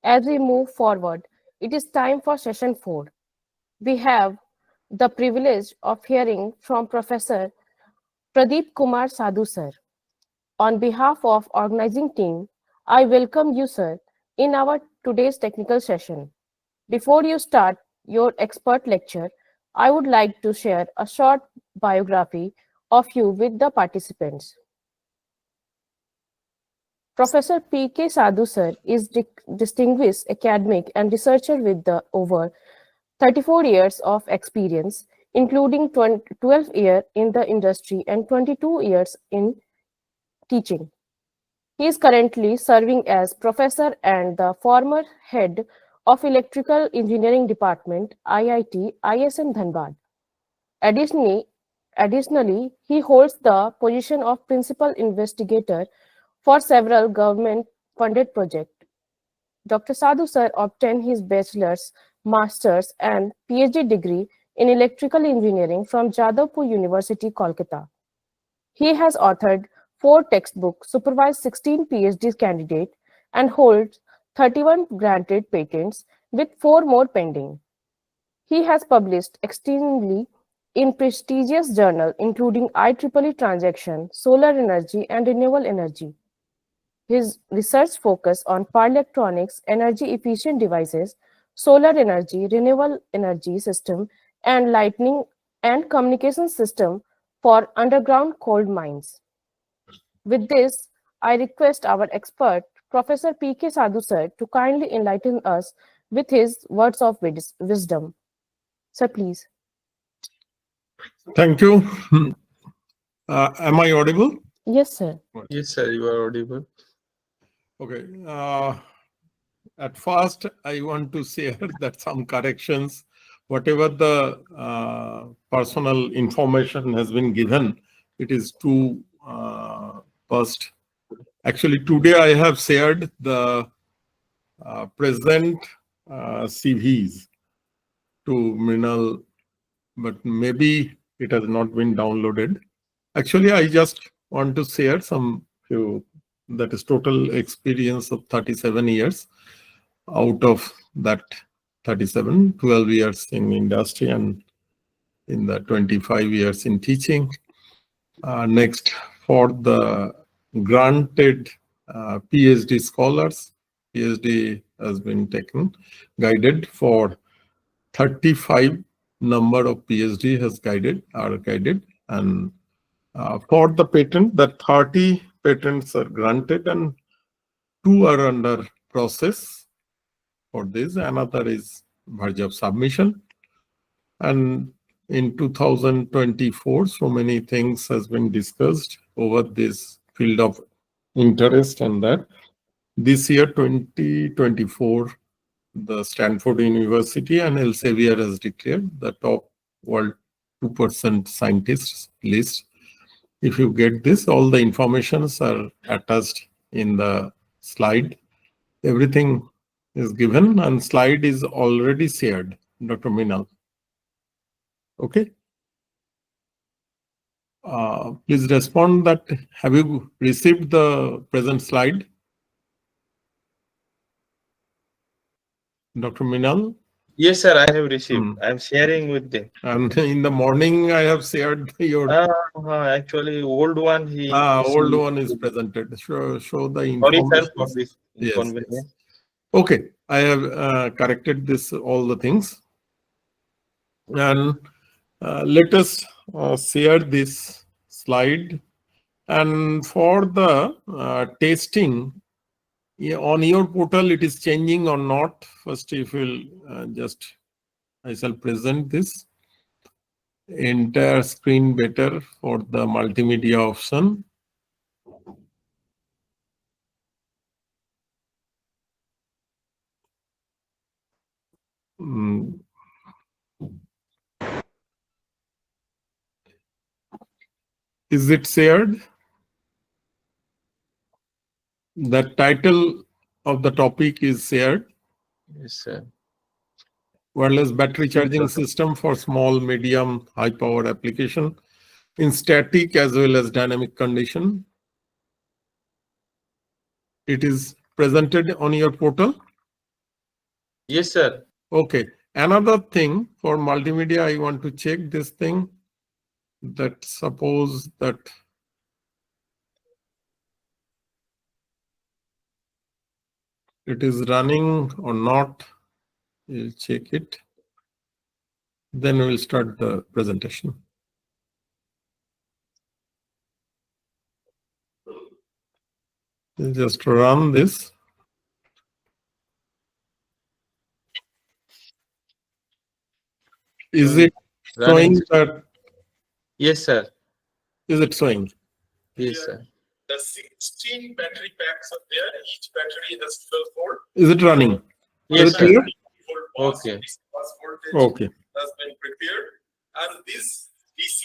As we move forward, it is time for session 4. We have the privilege of hearing from Professor Pradip Kumar Sadhu sir. On behalf of organizing team, I welcome you sir in our today's technical session. Before you start your expert lecture, I would like to share a short biography of you with the participants. Professor P.K. Sadhu sir is distinguished academic and researcher with over 34 years of experience, including 12 years in the industry and 22 years in teaching. He is currently serving as professor and the former head of Electrical Engineering Department, IIT, ISM Dhanbad. Additionally, Additionally, he holds the position of principal investigator for several government-funded projects. Dr. Sadhu sir obtained his bachelor's, master's, and PhD degree in electrical engineering from Jadavpur University, Kolkata. He has authored 4 textbooks, supervised 16 PhD candidates, and holds 31 granted patents, with 4 more pending. He has published extensively in prestigious journals including IEEE Transaction, Solar Energy, and Renewable Energy. His research focuses on power electronics, energy-efficient devices, solar energy, renewable energy system, and lighting and communication system for underground coal mines. With this, I request our expert, Professor P.K. Sadhu sir, to kindly enlighten us with his words of wisdom. Sir, please. Thank you. Am I audible? Yes, sir. Yes, sir, you are audible. Okay. At first, I want to share that some corrections, whatever the personal information has been given, it is too first. Actually, today I have shared the present CVs to Mrinal, but maybe it has not been downloaded. Actually, I just want to share some few, that is total experience of 37 years. Out of that 37, 12 years in industry and in the 25 years in teaching. Next, for the granted PhD scholars, PhD has been taken, guided for 35 number of PhD are guided, and for the patent, the 30 patents are granted and 2 are under process for this. Another is verge of submission. And in 2024, so many things has been discussed over this field of interest, and that this year, 2024, the Stanford University and Elsevier has declared the top world 2% scientists list. If you get this, all the informations are attached in the slide. Everything is given and slide is already shared, Dr. Minal. Okay. Please respond that have you received the present slide? Dr. Minal? Yes, sir, I have received. I am sharing with them. And in the morning, I have shared your... Actually, old one. Old one is presented. Show the Sorry, sir, for information. this inconvenience. Yes. Okay, I have corrected this, all the things. And let us share this slide. And for the testing, on your portal, it is changing or not. First, if you'll I shall present this entire screen better for the multimedia option. Is it shared? The title of the topic is shared. Yes, sir. Wireless battery charging system for small, medium, high power application in static as well as dynamic condition. It is presented on your portal. Yes, sir. Okay. Another thing for multimedia, I want to check this thing, that suppose that it is running or not. We'll check it. Then we'll start the presentation. We'll just run this. Is it Running. showing that? Yes, sir. Is it showing? Yes, sir. The 16 battery packs are there. Each battery has 12 volt. Is it running? Yes, Is it sir. clear? Okay. Bus voltage Okay. has been prepared, and this DC.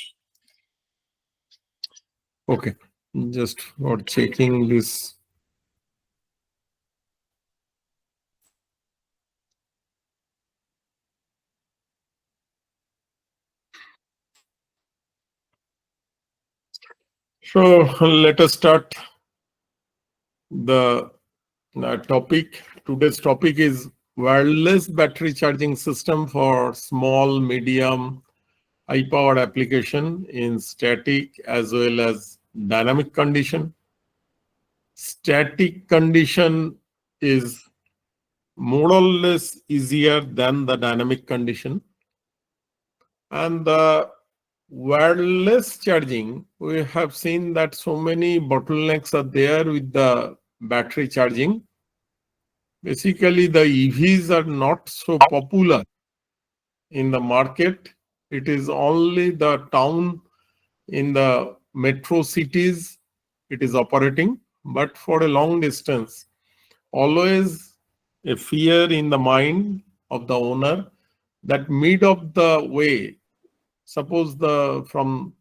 Okay, just for checking this. So let us start the topic. Today's topic is wireless battery charging system for small, medium, high power application in static as well as dynamic condition. Static condition is more or less easier than the dynamic condition. And the wireless charging, we have seen that so many bottlenecks are there with the battery charging. Basically, the EVs are not so popular in the market. It is only the town in the metro cities it is operating, but for a long distance, always a fear in the mind of the owner that mid of the way, suppose from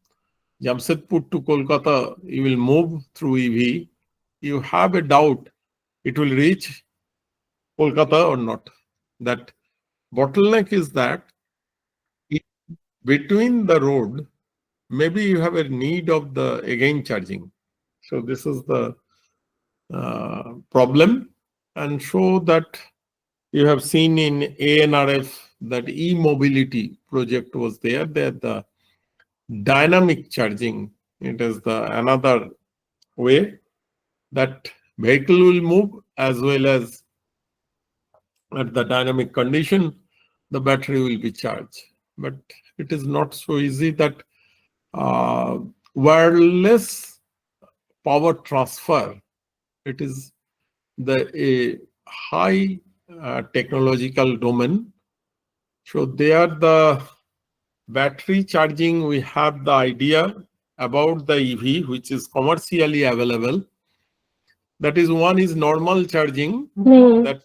Jamshedpur to Kolkata, you will move through EV, you have a doubt it will reach Kolkata or not. That bottleneck is that between the road, maybe you have a need of the again charging. So this is the problem, and show that you have seen in ANRF that e-mobility project was there. That the dynamic charging, it is the another way that vehicle will move as well as at the dynamic condition, the battery will be charged. But it is not so easy that wireless power transfer, it is a high technological domain. So there the battery charging, we have the idea about the EV, which is commercially available. That is, one is normal charging. That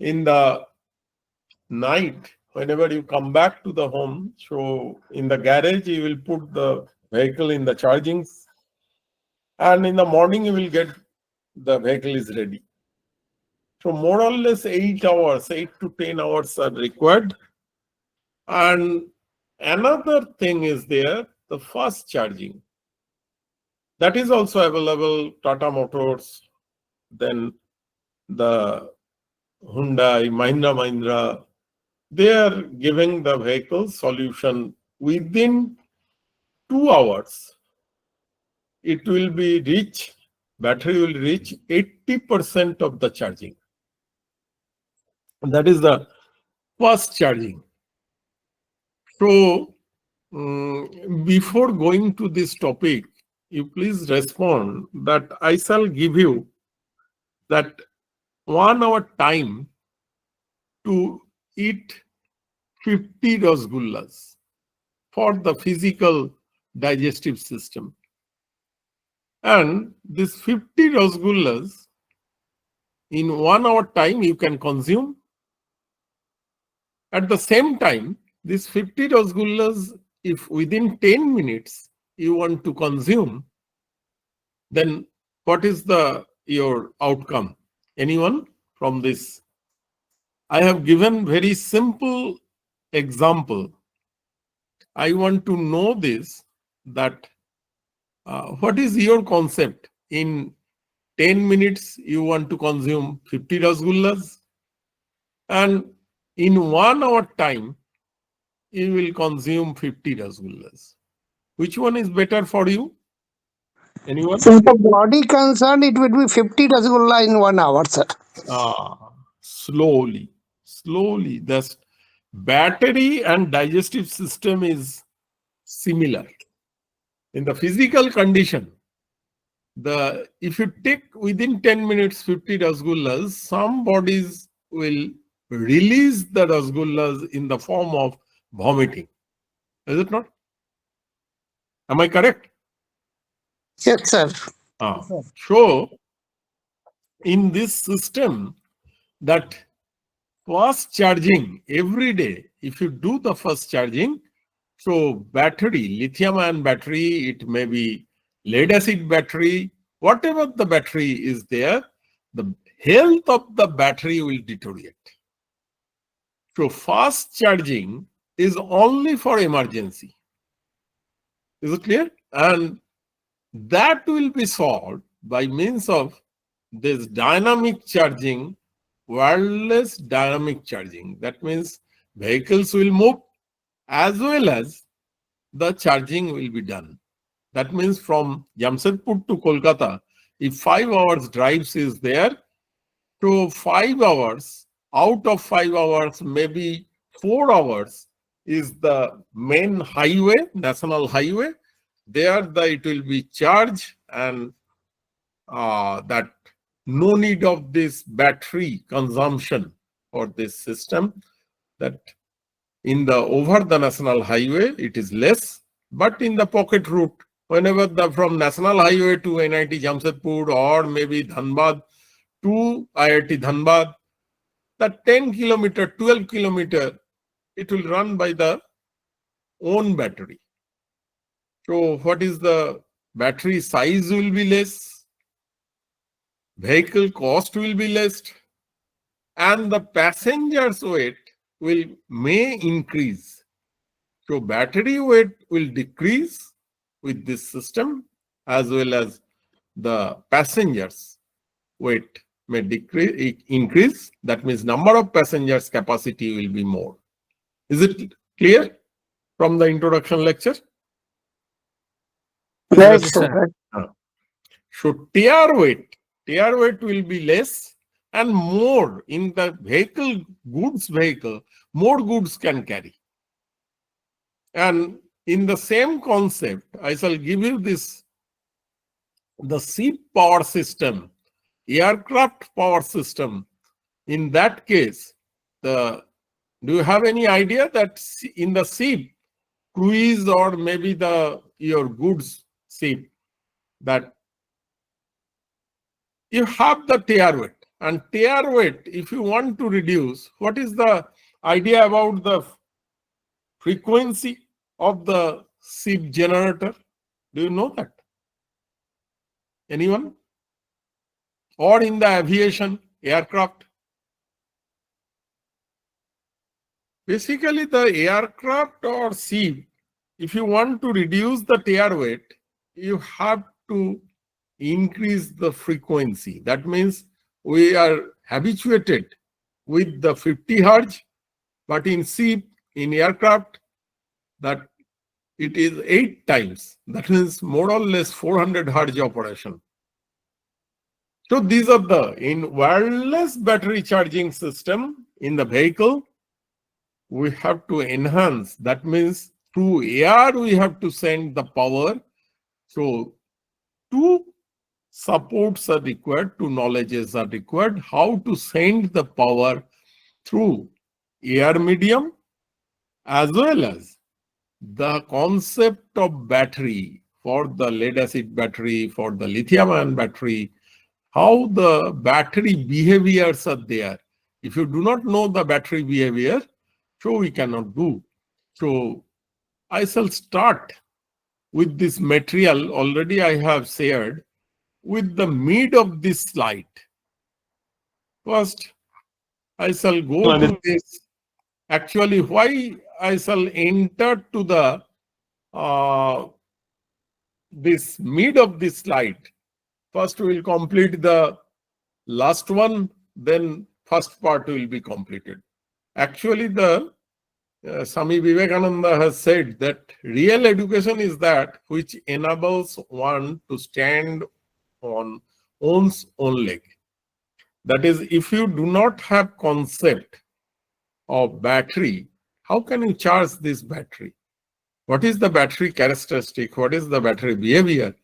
in the night, whenever you come back to the home, so in the garage, you will put the vehicle in the charging, and in the morning, you will get the vehicle is ready. So more or less 8 hours, 8 to 10 hours are required. And another thing is there, the fast charging. That is also available, Tata Motors, then the Hyundai, Mahindra, they are giving the vehicle solution within 2 hours. It will be battery will reach 80% of the charging. That is the fast charging. So before going to this topic, you please respond that I shall give you that 1 hour time to eat 50 rasgullas for the physical digestive system. And this 50 rasgullas in 1 hour time you can consume. At the same time, this 50 rasgullas, if within 10 minutes you want to consume, then what is your outcome? Anyone from this? I have given very simple example. I want to know this, that what is your concept? In 10 minutes, you want to consume 50 rasgullas. And in 1 hour time, you will consume 50 rasgullas. Which one is better for you? Anyone? If the body concerned, it would be 50 rasgulla in 1 hour, sir. Slowly. The battery and digestive system is similar. In the physical condition, if you take within 10 minutes 50 rasgullas, some bodies will release the rasgullas in the form of vomiting. Is it not? Am I correct? Yes, sir. So, in this system, that first charging every day, if you do the first charging, so battery, lithium ion battery, it may be lead acid battery, whatever the battery is there, the health of the battery will deteriorate. So fast charging is only for emergency. Is it clear? And that will be solved by means of this dynamic charging, wireless dynamic charging. That means vehicles will move as well as the charging will be done. That means from Jamshedpur to Kolkata, if 5 hours drives is there, so 5 hours, out of 5 hours, maybe 4 hours is the main highway, national highway. There it will be charged, and that no need of this battery consumption for this system. That in the over the national highway it is less, but in the pocket route, whenever from national highway to NIT Jamshedpur or maybe Dhanbad to IIT Dhanbad, that 10 kilometer, 12 kilometer, it will run by the own battery. So what is the battery size will be less, vehicle cost will be less, and the passenger's weight may increase. So battery weight will decrease with this system, as well as the passengers weight may increase. That means number of passengers capacity will be more. Is it clear from the introduction lecture? Right, Yes, sir. So tier weight will be less and more in the goods vehicle, more goods can carry. And in the same concept, I shall give you the ship power system, aircraft power system. In that case, do you have any idea that in the ship, cruise or maybe your goods ship, that you have the tier weight, and tier weight, if you want to reduce, what is the idea about the frequency of the ship generator? Do you know that? Anyone? Or in the aviation, aircraft? Basically, the aircraft or ship, if you want to reduce the tier weight, you have to increase the frequency. That means we are habituated with the 50 hertz, but in ship, in aircraft, that it is 8 times. That means more or less 400 hertz operation. So these are in wireless battery charging system in the vehicle, we have to enhance. That means through air, we have to send the power. So two supports are required, two knowledges are required, how to send the power through air medium, as well as the concept of battery for the lead acid battery, for the lithium ion battery, how the battery behaviors are there. If you do not know the battery behavior, so we cannot do. So I shall start with this material already I have shared with the mid of this slide. First, I shall go to this. Actually, why I shall enter to the this mid of this slide. First, we will complete the last one, then first part will be completed. Actually, the Swami Vivekananda has said that real education is that which enables one to stand on one's own leg. That is, if you do not have concept of battery, how can you charge this battery? What is the battery characteristic? What is the battery behavior?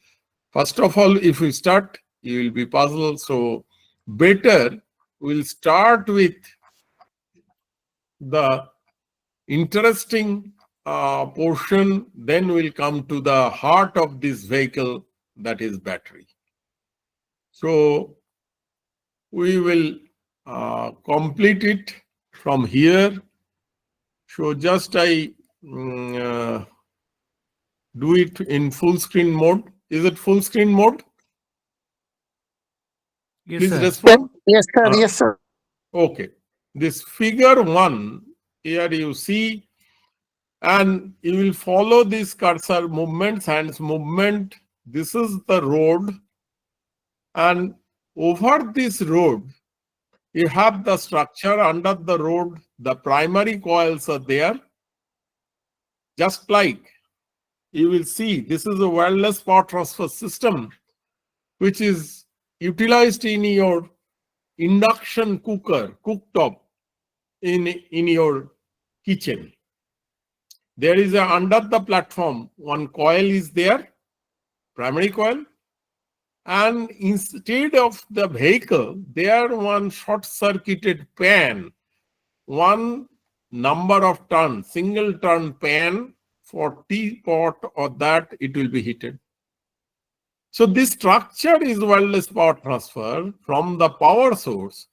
First of all, if you start, you will be puzzled. So better we'll start with the interesting portion, then we'll come to the heart of this vehicle, that is battery. So we will complete it from here. So just I do it in full screen mode. Is it full screen mode? Yes, Please sir. respond. Yes, sir. Yes, sir. Okay. This figure 1, here you see, and you will follow this cursor movement, hands movement. This is the road. And over this road, you have the structure under the road. The primary coils are there. Just like you will see, this is a wireless power transfer system, which is utilized in your induction cooktop in your kitchen. There is under the platform, one coil is there, primary coil, and instead of the vehicle, there one short-circuited pan, one number of turn, single turn pan for teapot, or that it will be heated. So this structure is wireless power transfer from the power source,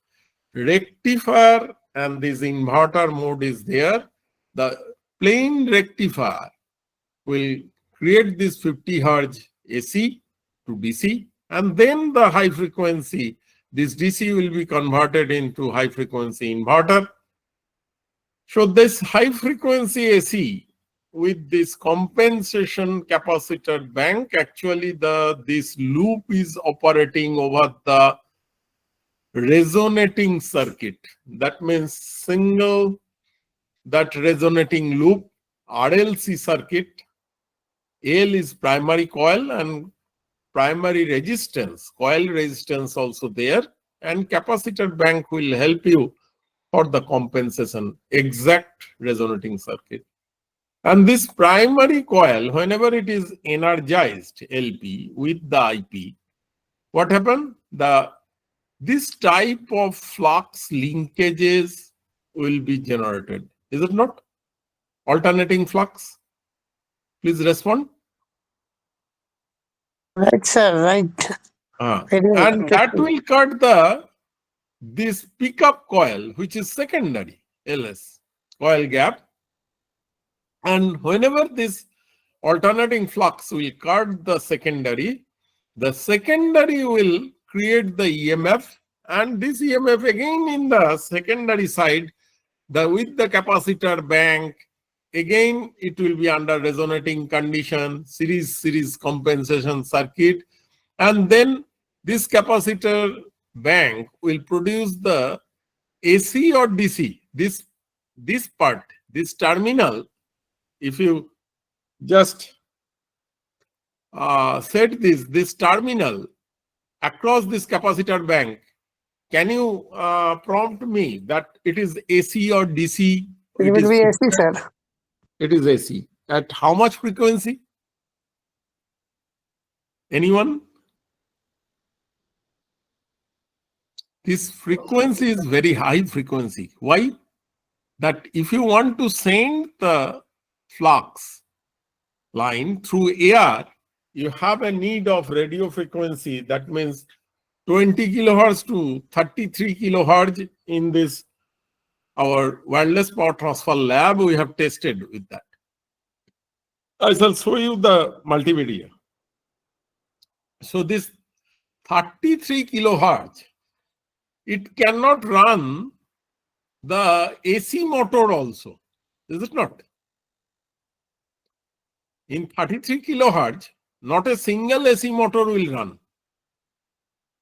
rectifier, and this inverter mode is there. The plain rectifier will create this 50 Hz AC to DC, and then the high frequency, this DC will be converted into high frequency inverter. So this high frequency AC with this compensation capacitor bank, actually this loop is operating over the resonating circuit. That means single, that resonating loop, RLC circuit. L is primary coil and primary resistance, coil resistance also there, and capacitor bank will help you for the compensation, exact resonating circuit. And this primary coil, whenever it is energized, LP, with the IP, what happened? This type of flux linkages will be generated. Is it not? Alternating flux? Please respond. Right, sir. Right. Very And that interesting. will cut this pickup coil, which is secondary, LS, coil gap. And whenever this alternating flux will cut the secondary will create the EMF, and this EMF again in the secondary side, with the capacitor bank, again it will be under resonating condition, series compensation circuit, and then this capacitor bank will produce the AC or DC. This part, this terminal, if you just set this terminal across this capacitor bank, can you prompt me that it is AC or DC? It will be AC, sir. It is AC. At how much frequency? Anyone? This frequency is very high frequency. Why? That if you want to send the flux line through air, you have a need of radio frequency. That means 20 kilohertz to 33 kilohertz in this, our wireless power transfer lab, we have tested with that. I shall show you the multimedia. So this 33 kilohertz, it cannot run the AC motor also, is it not? In 33 kilohertz, not a single AC motor will run.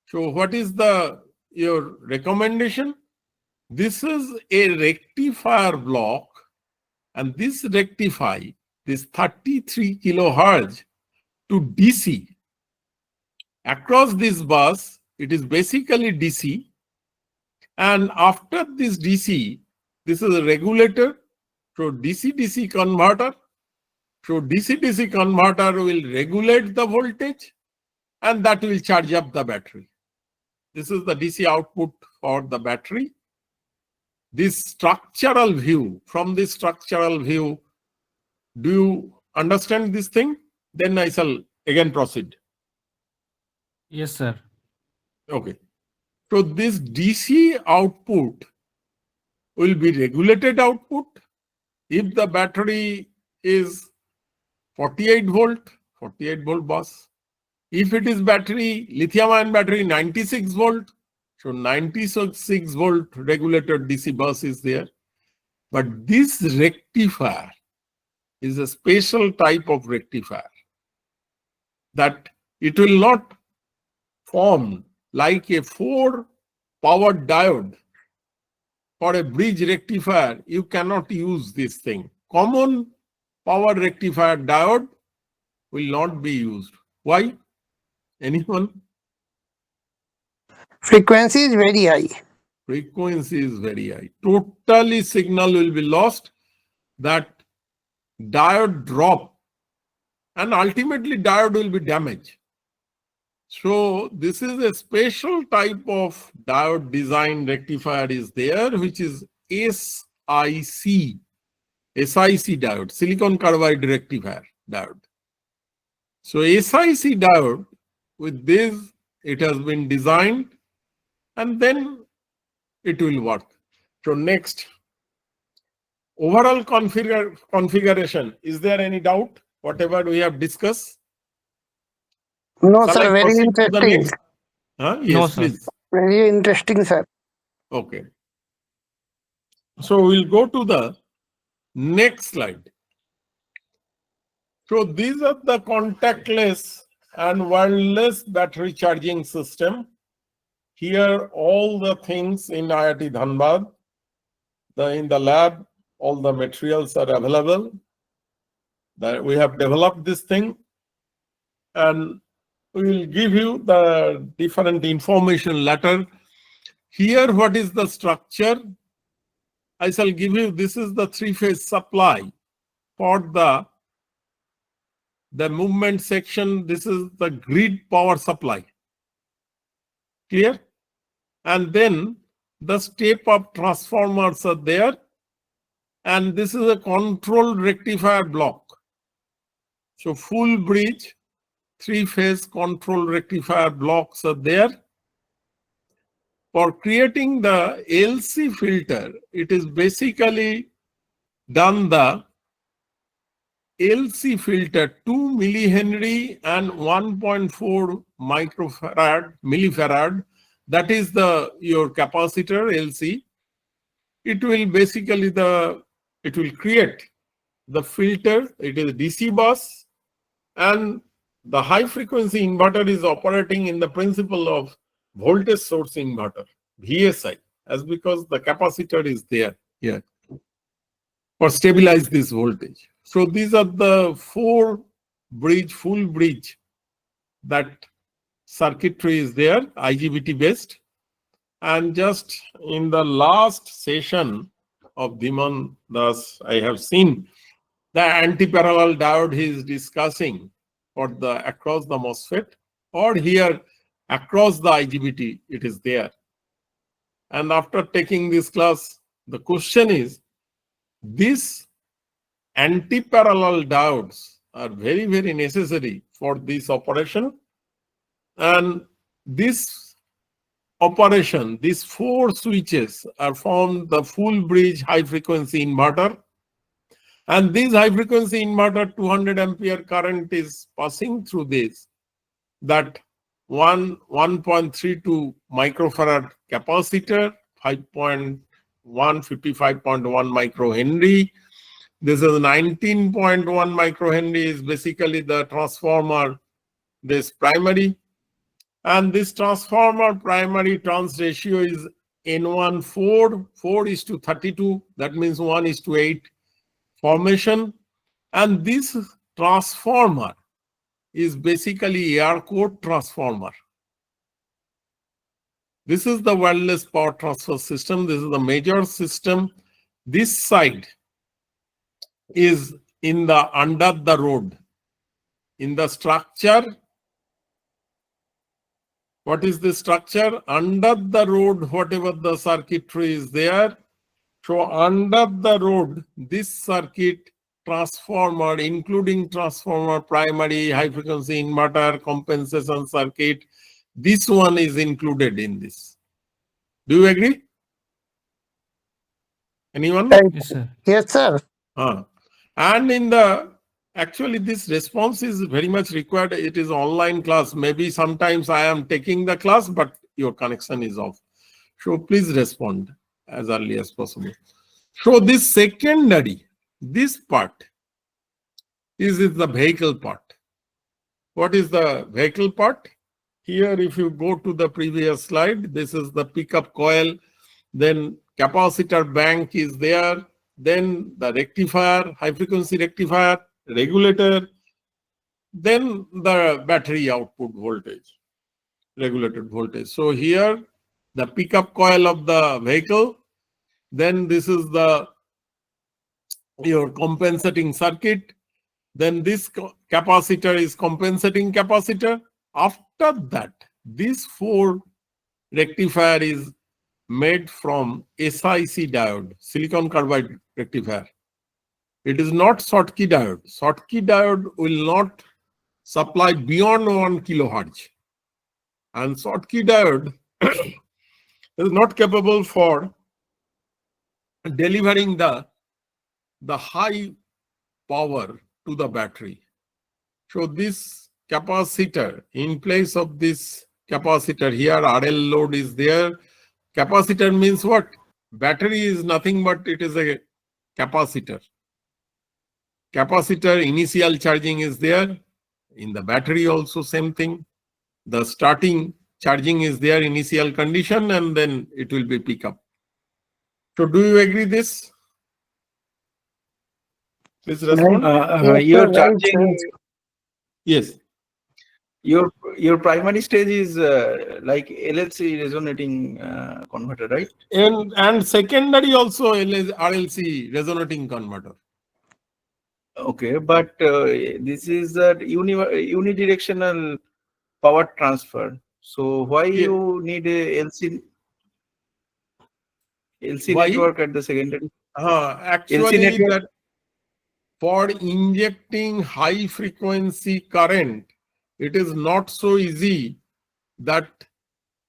So what is your recommendation? This is a rectifier block, and this rectify this 33 kilohertz to DC. Across this bus, it is basically DC. And after this DC, this is a regulator. So DC-DC converter. So DC-DC converter will regulate the voltage, and that will charge up the battery. This is the DC output for the battery. This structural view, from this structural view, do you understand this thing? Then I shall again proceed. Yes, sir. Okay. So this DC output will be regulated output. If the battery is 48 volt bus. If it is battery, lithium ion battery, 96 volt. So 96 volt regulated DC bus is there. But this rectifier is a special type of rectifier that it will not form like a 4-powered diode. For a bridge rectifier, you cannot use this thing. Common power rectifier diode will not be used. Why? Anyone? Frequency is very high. Frequency is very high. Totally signal will be lost. That diode drop, and ultimately diode will be damaged. So this is a special type of diode design rectifier is there, which is SiC diode, silicon carbide rectifier diode. So SiC diode, with this, it has been designed, and then it will work. So next, overall configuration. Is there any doubt? Whatever we have discussed? No, Shall sir, I very proceed to the interesting. next? Yes, No, sir. please. Very interesting, sir. Okay. So we'll go to the next slide. So these are the contactless and wireless battery charging system. Here, all the things in IIT Dhanbad, in the lab, all the materials are available. That we have developed this thing, and we will give you the different information later. Here, what is the structure? I shall give you, this is the three-phase supply for the movement section. This is the grid power supply. Clear? And then the step-up transformers are there. And this is a control rectifier block. So full bridge, three-phase control rectifier blocks are there. For creating the LC filter, it is basically done the LC filter 2 millihenry and 1.4 millifarad. That is your capacitor LC. It will basically it will create the filter. It is a DC bus, and the high frequency inverter is operating in the principle of voltage source inverter, VSI, as because the capacitor is there here for stabilize this voltage. So these are the full bridge, that circuitry is there, IGBT based. And just in the last session of Dhiman Das, I have seen the anti-parallel diode he is discussing for the across the MOSFET, or here across the IGBT, it is there. And after taking this class, the question is, these anti-parallel diodes are very, very necessary for this operation. And this operation, these 4 switches are formed the full bridge high frequency inverter. And this high frequency inverter, 200 ampere current is passing through this. That 1.32 microfarad capacitor, 55.1 microhenry. This is 19.1 microhenry is basically the transformer, this primary. And this transformer primary trans ratio is N1 4, 4:32. That means 1:8 formation. And this transformer is basically air core transformer. This is the wireless power transfer system. This is the major system. This side is in the under the road. In the structure, what is the structure? Under the road, whatever the circuitry is there. So under the road, this circuit transformer, including transformer, primary, high frequency inverter, compensation circuit, this one is included in this. Do you agree? Anyone? Yes, sir. Yes, sir. And in the, actually this response is very much required. It is online class. Maybe sometimes I am taking the class, but your connection is off. So please respond as early as possible. So this secondary, this part is the vehicle part. What is the vehicle part? Here, if you go to the previous slide, this is the pickup coil, then capacitor bank is there, then the rectifier, high frequency rectifier, regulator, then the battery output voltage, regulated voltage. So here, the pickup coil of the vehicle, then this is your compensating circuit, then this capacitor is compensating capacitor. After that, this 4 rectifier is made from SiC diode, silicon carbide rectifier. It is not Schottky diode. Schottky diode will not supply beyond 1 kilohertz. And Schottky diode is not capable for delivering the high power to the battery. So this capacitor, in place of this capacitor here, RL load is there. Capacitor means what? Battery is nothing but it is a capacitor. Capacitor initial charging is there. In the battery also same thing. The starting charging is there, initial condition, and then it will be pick up. So do you agree this? Please respond. Your Right, charging, sir. Yes. your primary stage is like LLC resonating converter, right? And secondary also RLC resonating converter. Okay, but this is a unidirectional power transfer. So why Yeah. you need a LC Why? network at the secondary? Actually, network? that for injecting high frequency current, it is not so easy that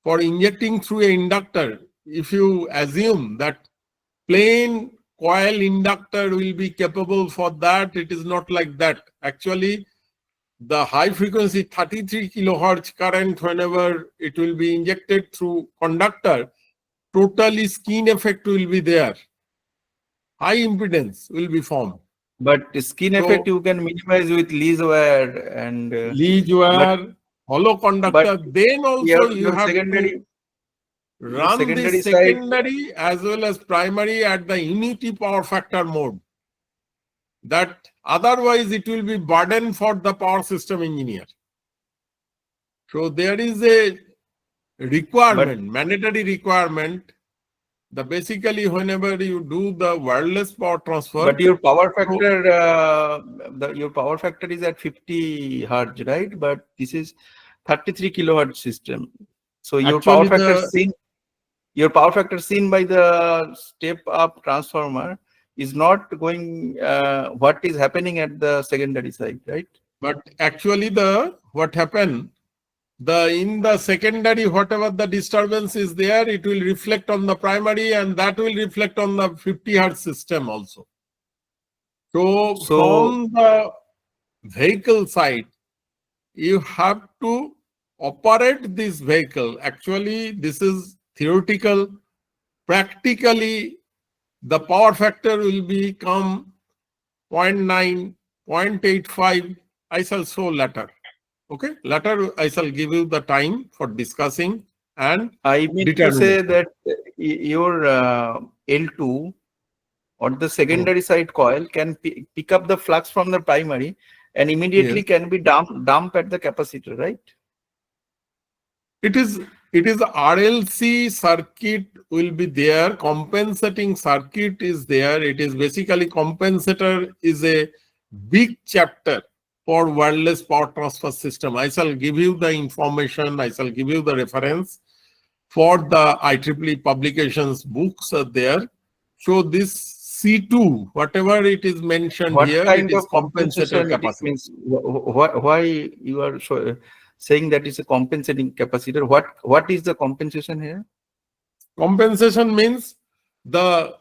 for injecting through an inductor, if you assume that plain coil inductor will be capable for that, it is not like that. Actually, the high frequency 33 kilohertz current, whenever it will be injected through conductor, totally skin effect will be there. High impedance will be formed. But the skin So- effect you can minimize with lease wire and Lead wire, hollow conductor, then also you your have secondary to run secondary this side- secondary as well as primary at the unity power factor mode. That otherwise it will be burden for the power system engineer. So there is a requirement, mandatory requirement. The basically whenever you do the wireless power transfer, but your power factor, your power factor is at 50 hertz, right? But this is 33 kilohertz system. So your power Actually factor your power factor seen by the step up transformer is not going what is happening at the secondary side, right? but actually what happened, in the secondary, whatever the disturbance is there, it will reflect on the primary and that will reflect on the 50 hertz system also. So from the vehicle side, you have to operate this vehicle. Actually, this is theoretical. Practically, the power factor will become 0.9, 0.85. I shall show later. Okay, later I shall give you the time for discussing and I mean to say that your L2 or the secondary side coil can pick up the flux from the primary and immediately Yes. can be dump at the capacitor, right? It is RLC circuit will be there, compensating circuit is there. It is basically compensator is a big chapter for wireless power transfer system. I shall give you the information, I shall give you the reference for the IEEE publications books are there. So this C2, whatever it is mentioned What here, kind it is of compensator compensation it capacity. means? Why you are saying that it's a compensating capacitor? What is the compensation here? Compensation means the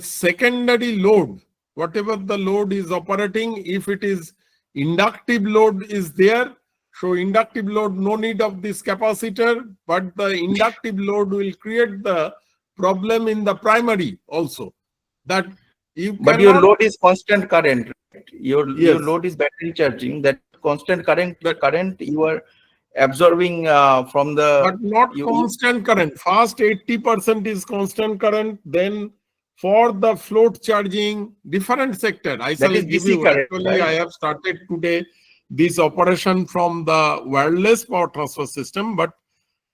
secondary load, whatever the load is operating, if it is inductive load is there, so inductive load, no need of this capacitor, but the inductive load will create the problem in the primary also. That you But your cannot, load is constant current, right? Your yes, load is battery charging. That constant current That- current you are absorbing from the. but not constant current. First 80% is constant current, then for the float charging, different sector. I That shall is give DC you, current, actually, I right? have started today this operation from the wireless power transfer system. But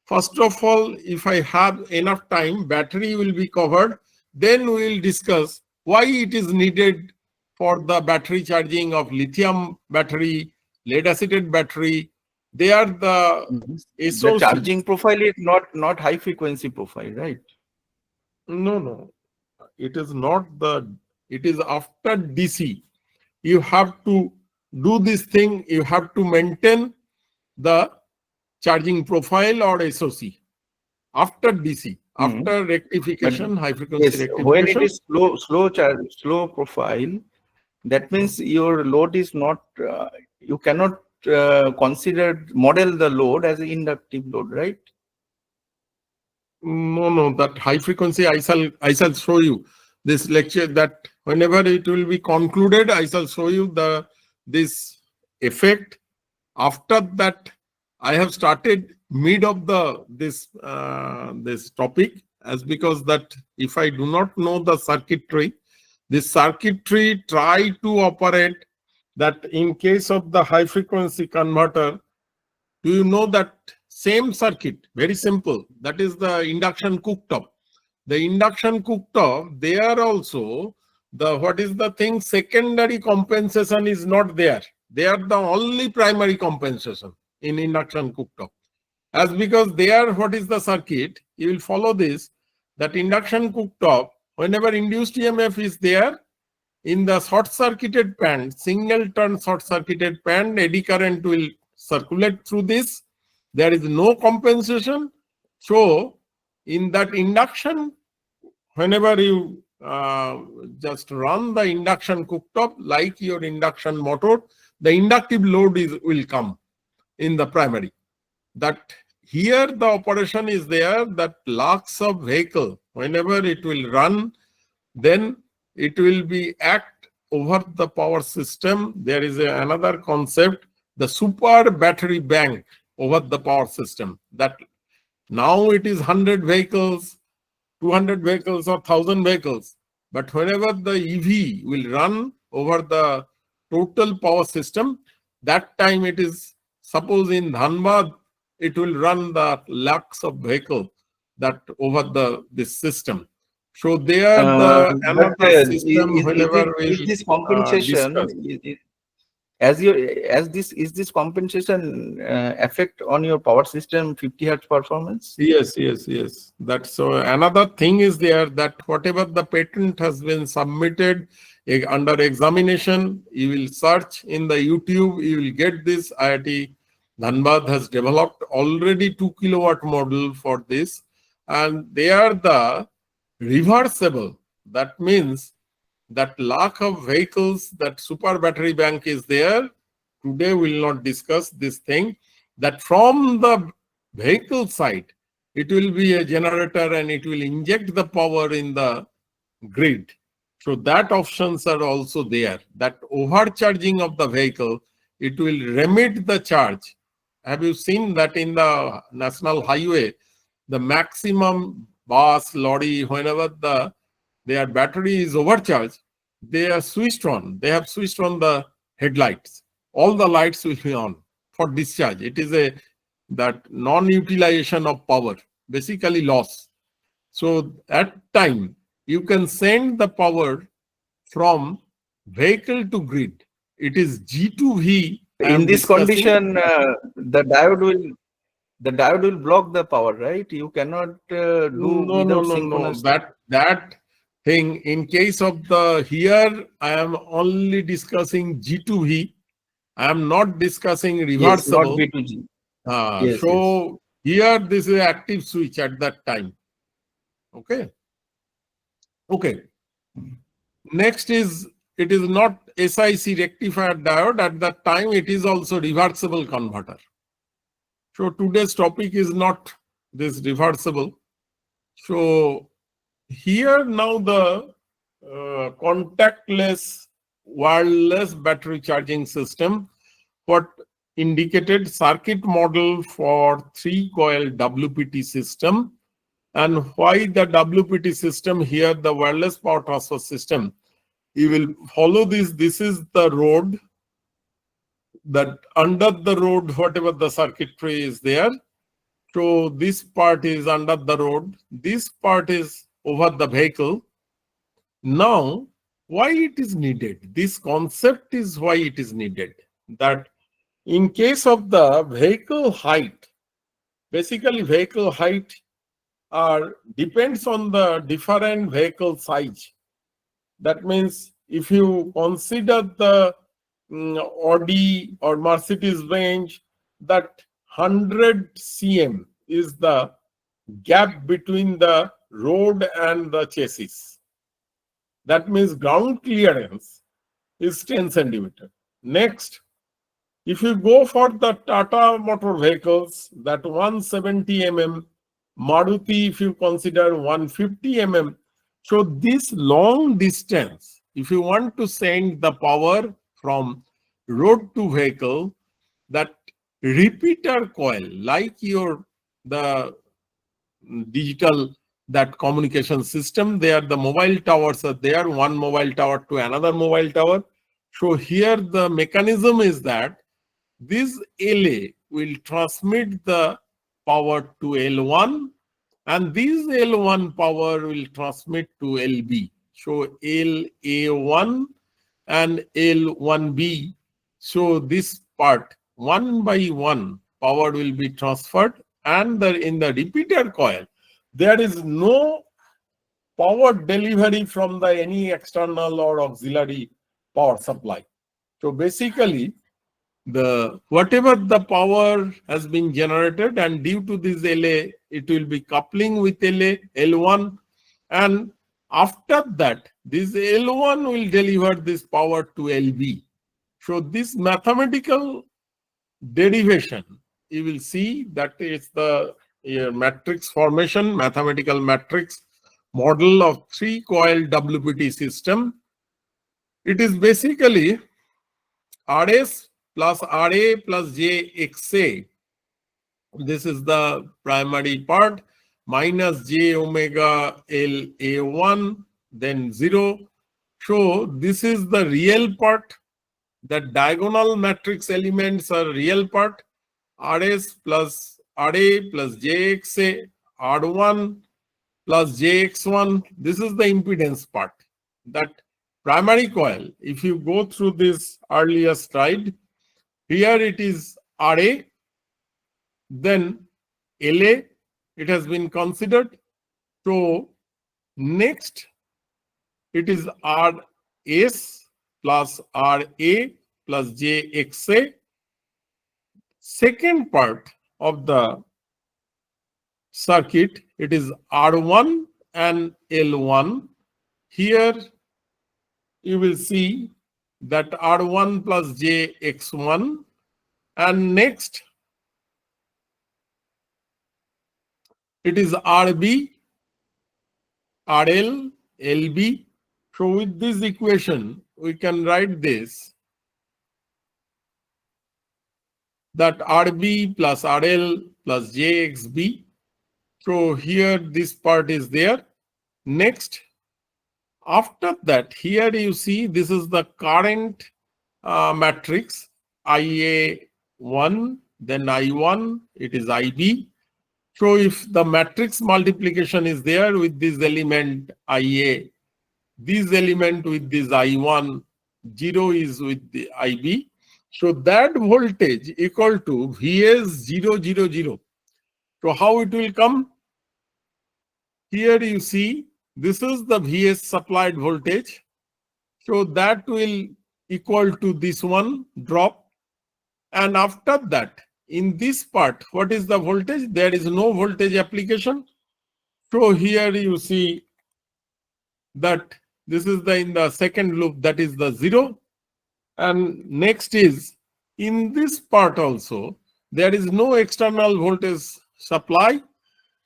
first of all, if I have enough time, battery will be covered. Then we will discuss why it is needed for the battery charging of lithium battery, lead acid battery. They are the The SOC. charging profile is not high frequency profile, right? No. It is not it is after DC. You have to do this thing. You have to maintain the charging profile or SOC after DC, after rectification, high frequency Yes, when it rectification. is slow profile, that means your load is not. You cannot model the load as an inductive load, right? No, that high frequency, I shall show you this lecture, that whenever it will be concluded, I shall show you this effect. After that, I have started mid of this topic, as because that if I do not know the circuitry, this circuitry try to operate that in case of the high frequency converter. Do you know that same circuit? Very simple. That is the induction cooktop. The induction cooktop, there also, what is the thing? Secondary compensation is not there. They are the only primary compensation in induction cooktop. As because there, what is the circuit? You will follow this, that induction cooktop, whenever induced EMF is there, in the short-circuited band, single turn short-circuited band, eddy current will circulate through this. There is no compensation. So in that induction, whenever you just run the induction cooktop like your induction motor, the inductive load will come in the primary. That here the operation is there, that lakhs of vehicle, whenever it will run, then it will be act over the power system. There is another concept, the super battery bank over the power system. That now it is 100 vehicles, 200 vehicles or 1000 vehicles. But whenever the EV will run over the total power system, that time it is, suppose in Dhanbad, it will run the lakhs of vehicle that over this system. So there But another system whenever is we this compensation discuss. is this compensation affect on your power system 50 hertz performance? Yes. That's so. Another thing is there, that whatever the patent has been submitted under examination, you will search in the YouTube, you will get this. IIT Dhanbad has developed already 2 kilowatt model for this, and they are the reversible. That means that lack of vehicles, that super battery bank is there. Today we will not discuss this thing, that from the vehicle side, it will be a generator and it will inject the power in the grid. So that options are also there. That overcharging of the vehicle, it will remit the charge. Have you seen that in the national highway? the maximum bus, lorry, whenever their battery is overcharged, they are switched on. They have switched on the headlights. All the lights will be on for discharge. It is that non-utilization of power, basically loss. So at time, you can send the power from vehicle to grid. It is G2V. I am In this discussing. condition, the diode will block the power, right? You cannot do No, without synchronous. That thing, in case of the here, I am only discussing G2V. I am not discussing Yes, not reversible. B2G. Yes, So here, this is active switch at that time. Okay. Okay. Next is, it is not SIC rectifier diode. At that time, it is also reversible converter. So today's topic is not this reversible. So here now the contactless wireless battery charging system, what indicated circuit model for 3-coil WPT system. And why the WPT system here, the wireless power transfer system, you will follow this. This is the road, that under the road, whatever the circuitry is there. So this part is under the road. This part is over the vehicle. Now, why it is needed? This concept is why it is needed. That in case of the vehicle height, basically vehicle height depends on the different vehicle size. That means if you consider the Audi or Mercedes-Benz, that 100 cm is the gap between the road and the chassis. That means ground clearance is 10 centimeter. Next, if you go for the Tata motor vehicles, that 170 mm, Maruti, if you consider 150 mm. So this long distance, if you want to send the power from road to vehicle, that repeater coil, like the digital, that communication system, there the mobile towers are there, one mobile tower to another mobile tower. So here the mechanism is that this LA will transmit the power to L1, and this L1 power will transmit to LB. So LA1 and L1B. So this part, one by one, power will be transferred, and in the repeater coil, there is no power delivery from any external or auxiliary power supply. So basically, whatever the power has been generated, and due to this LA, it will be coupling with L1, and after that, this L1 will deliver this power to LB. So this mathematical derivation, you will see that it's the matrix formation, mathematical matrix model of 3-coil WPT system. It is basically RS plus RA plus JXA. This is the primary part, minus J omega LA1, then 0. So this is the real part. The diagonal matrix elements are real part. RS plus RA plus JXA, R1 plus JX1. This is the impedance part. That primary coil, if you go through this earlier slide, here it is RA, then LA, it has been considered. So next, it is RS plus RA plus JXA. Second part of the circuit, it is R1 and L1. Here you will see that R1 plus JX1, and next it is RB, RL, LB. So with this equation, we can write this, that RB plus RL plus JXB. So here this part is there. Next, after that, here you see this is the current matrix IA1, then I1, it is IB. So if the matrix multiplication is there with this element IA, this element with this I1, 0 is with the IB. So that voltage equal to Vs 0, 0, 0. So how it will come? Here you see this is the Vs supplied voltage. So that will equal to this one drop. And after that, in this part, what is the voltage? There is no voltage application. So here you see that this is the in the second loop, that is the 0. And next is in this part also, there is no external voltage supply.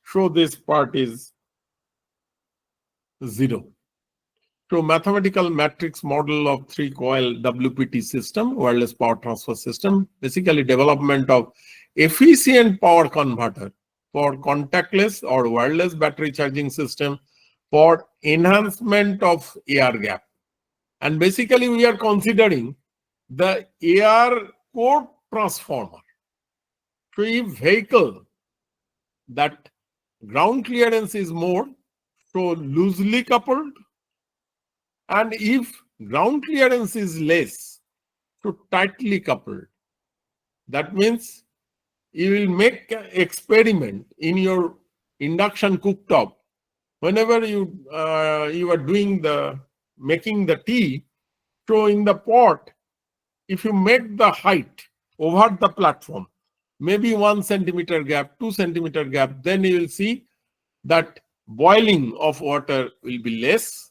So this part is 0. So mathematical matrix model of 3-coil WPT system, wireless power transfer system, basically development of efficient power converter for contactless or wireless battery charging system for enhancement of air gap. And basically we are considering the air core transformer. So if vehicle that ground clearance is more, so loosely coupled, and if ground clearance is less, so tightly coupled. That means you will make an experiment in your induction cooktop. Whenever you are doing making the tea, so in the pot, if you make the height over the platform, maybe 1 centimeter gap, 2 centimeter gap, then you will see that boiling of water will be less.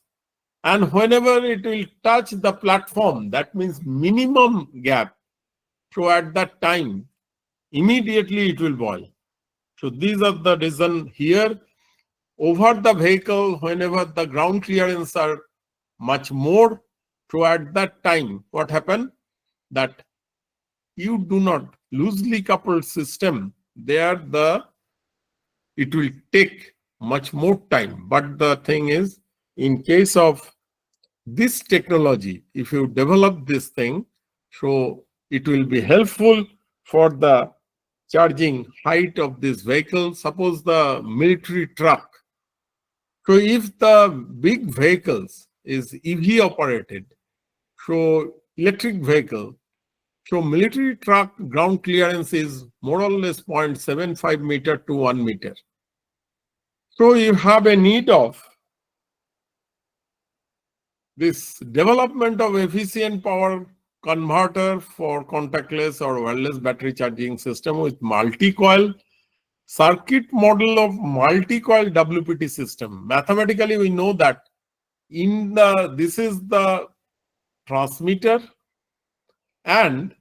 And whenever it will touch the platform, that means minimum gap. So at that time, immediately it will boil. So these are the reason here. Over the vehicle, whenever the ground clearance are much more, so at that time, what happened? That you do not loosely coupled system, there it will take much more time. But the thing is, in case of this technology, if you develop this thing, so it will be helpful for the charging height of this vehicle. Suppose the military truck. So if the big vehicles is EV operated, so electric vehicle, so military truck ground clearance is more or less 0.75 meter to 1 meter. So you have a need of this development of efficient power converter for contactless or wireless battery charging system with multi-coil circuit model of multi-coil WPT system. Mathematically, we know that this is the transmitter and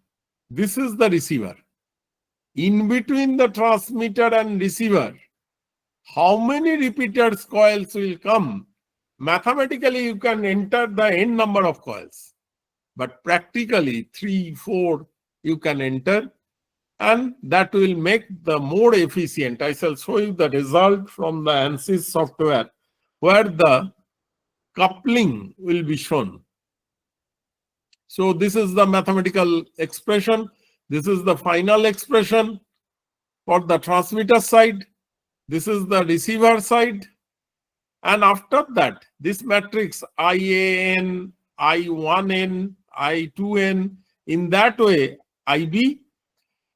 this is the receiver. In between the transmitter and receiver, how many repeaters coils will come? Mathematically, you can enter the n number of coils, but practically 3, 4 you can enter, and that will make the more efficient. I shall show you the result from the ANSYS software where the coupling will be shown. So this is the mathematical expression. This is the final expression for the transmitter side. This is the receiver side. And after that, this matrix IAN, I1N, I2N, in that way, IB.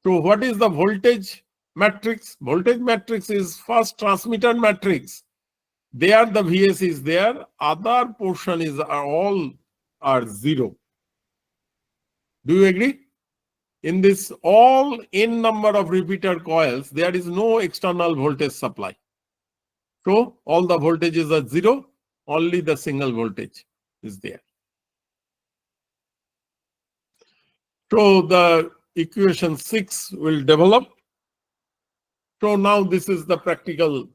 So what is the voltage matrix? Voltage matrix is first transmitter matrix. There the Vs is there. Other portion is all are 0. Do you agree? In this all n number of repeater coils, there is no external voltage supply. So all the voltages are 0, only the single voltage is there. So the equation 6 will develop. So now this is the practical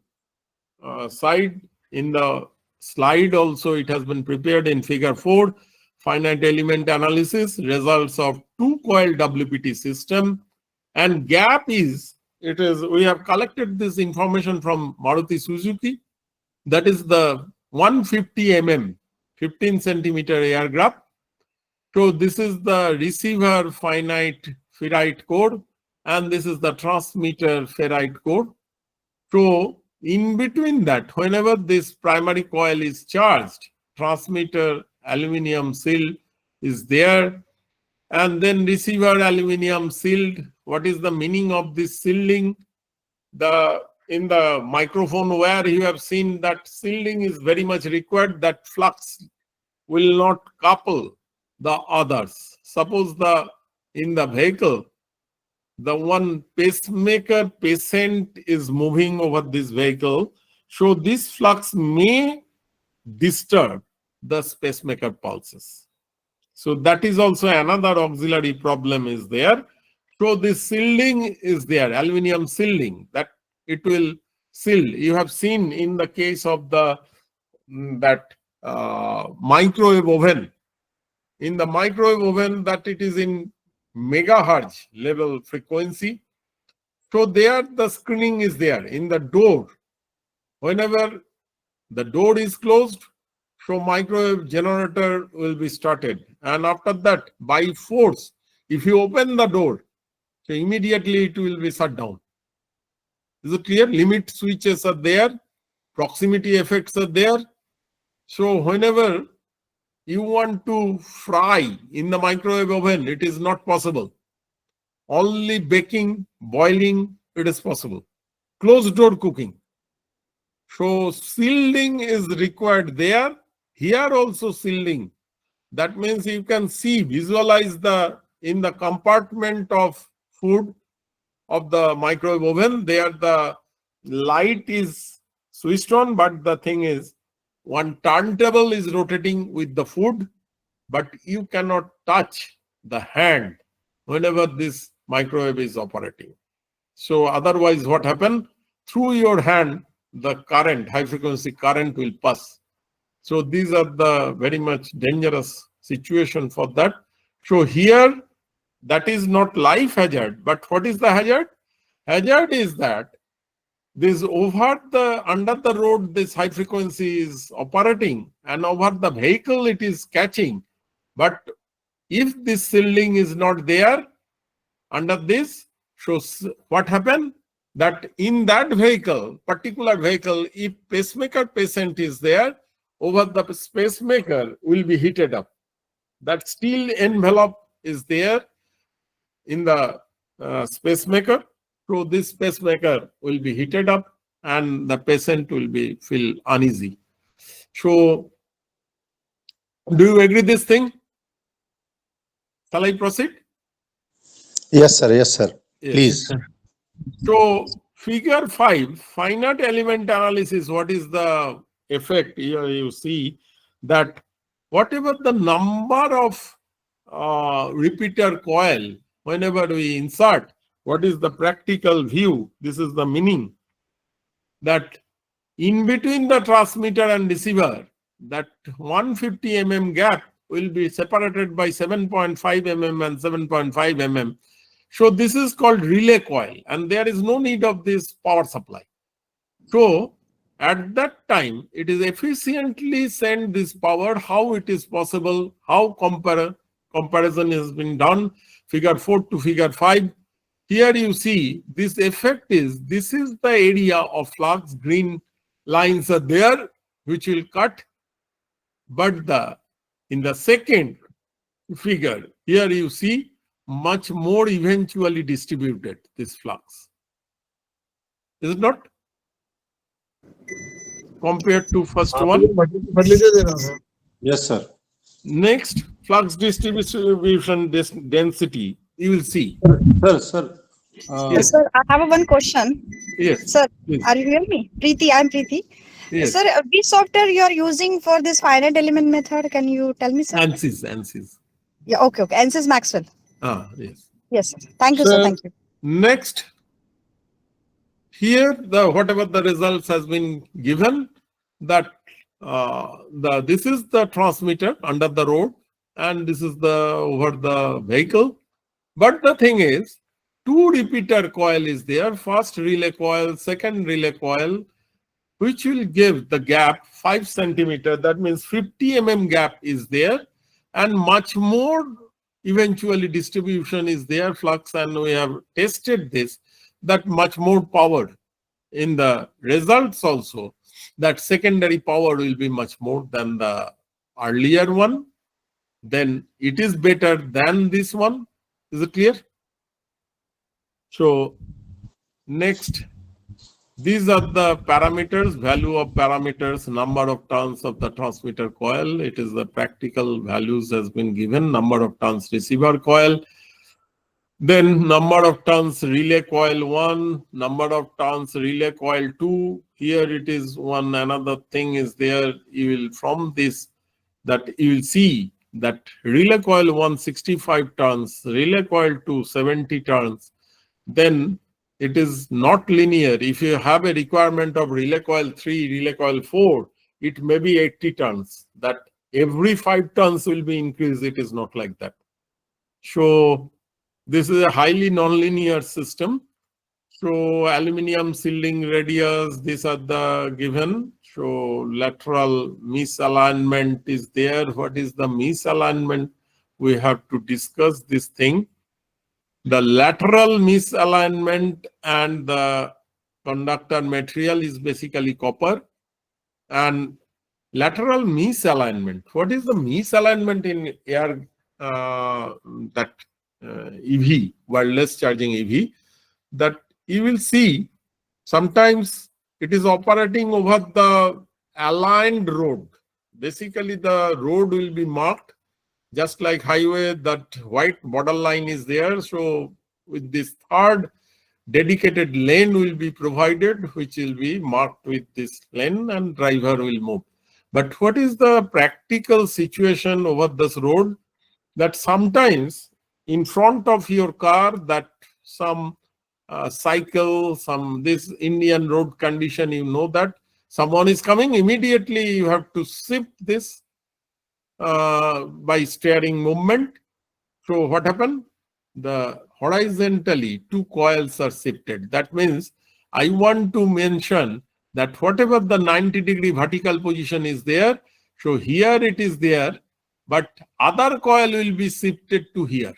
side. In the slide also it has been prepared in figure 4. Finite element analysis, results of 2-coil WPT system, and gap is it is, we have collected this information from Maruti Suzuki. That is the 150 mm, 15 centimeter air gap. So this is the receiver finite ferrite core, and this is the transmitter ferrite core. So in between that, whenever this primary coil is charged, transmitter aluminum shield is there, and then receiver aluminum shield. What is the meaning of this shielding? In the microphone where you have seen that shielding is very much required, that flux will not couple the others. Suppose in the vehicle, the one pacemaker patient is moving over this vehicle, so this flux may disturb the pacemaker pulses. So that is also another auxiliary problem is there. So this shielding is there, aluminum shielding, that it will shield. You have seen in the case of microwave oven. In the microwave oven, that it is in megahertz level frequency. So there the screening is there in the door. Whenever the door is closed, so microwave generator will be started. And after that, by force, if you open the door, so immediately it will be shut down. Is it clear? Limit switches are there, proximity effects are there. So whenever you want to fry in the microwave oven, it is not possible. Only baking, boiling, it is possible. Closed door cooking. So shielding is required there. Here also shielding. That means you can see, visualize in the compartment of food of the microwave oven, there the light is switched on, but the thing is, one turntable is rotating with the food, but you cannot touch the hand whenever this microwave is operating. So otherwise what happens? Through your hand, the current, high frequency current will pass. So these are the very much dangerous situation for that. So here, that is not life hazard, but what is the hazard? Hazard is that this under the road, this high frequency is operating, and over the vehicle it is catching. But if this shielding is not there under this, so what happened? That in that vehicle, particular vehicle, if pacemaker patient is there, over the pacemaker will be heated up. That steel envelope is there in the pacemaker. So this pacemaker will be heated up and the patient will feel uneasy. So do you agree this thing? Shall I proceed? Yes, sir. Yes, sir. Yes. Please. So figure 5, finite element analysis. What is the effect? Here you see that whatever the number of repeater coil, whenever we insert, what is the practical view? This is the meaning that in between the transmitter and receiver, that 150 mm gap will be separated by 7.5 mm and 7.5 mm. So this is called relay coil, and there is no need of this power supply. So at that time, it is efficiently send this power. How it is possible? How comparison has been done? Figure 4 to figure 5. Here you see this effect is, this is the area of flux, green lines are there, which will cut. But in the second figure, here you see much more eventually distributed, this flux. Is it not? Compared to first one. Yes, sir. Next, flux distribution density, you will see. Sir. Yes, sir, I have one question. Yes. Sir, Please. are you hearing me? Preeti, I'm Preeti. Yes. Sir, which software you are using for this finite element method? Can you tell me, sir? ANSYS. Yeah, okay. ANSYS Maxwell. Yes. Yes, sir. Thank you, sir. Thank you. Next, here whatever the results has been given, that this is the transmitter under the road, and this is over the vehicle. But the thing is, two repeater coil is there, first relay coil, second relay coil, which will give the gap 5 centimeter. That means 50 mm gap is there, and much more eventually distribution is there, flux, and we have tested this, that much more power in the results also, that secondary power will be much more than the earlier one. Then it is better than this one. Is it clear? So next, these are the parameters, value of parameters, number of turns of the transmitter coil. It is the practical values has been given, number of turns receiver coil. Then number of turns relay coil 1, number of turns relay coil 2. Here it is one another thing is there. You will from this that you will see that relay coil 1 65 turns, relay coil 2 70 turns. Then it is not linear. If you have a requirement of relay coil 3, relay coil 4, it may be 80 turns. That every 5 turns will be increased. It is not like that. So this is a highly nonlinear system. So aluminum shielding radius, these are the given. So lateral misalignment is there. What is the misalignment? We have to discuss this thing. The lateral misalignment and the conductor material is basically copper. And lateral misalignment. What is the misalignment in air EV, wireless charging EV? That you will see sometimes it is operating over the aligned road. Basically, the road will be marked just like highway, that white border line is there. So with this third dedicated lane will be provided, which will be marked with this lane, and driver will move. But what is the practical situation over this road? That sometimes in front of your car, that some cycle, some this Indian road condition, you know that someone is coming, immediately you have to shift this by steering movement. So what happened? The horizontally 2 coils are shifted. That means I want to mention that whatever the 90-degree vertical position is there, so here it is there, but other coil will be shifted to here.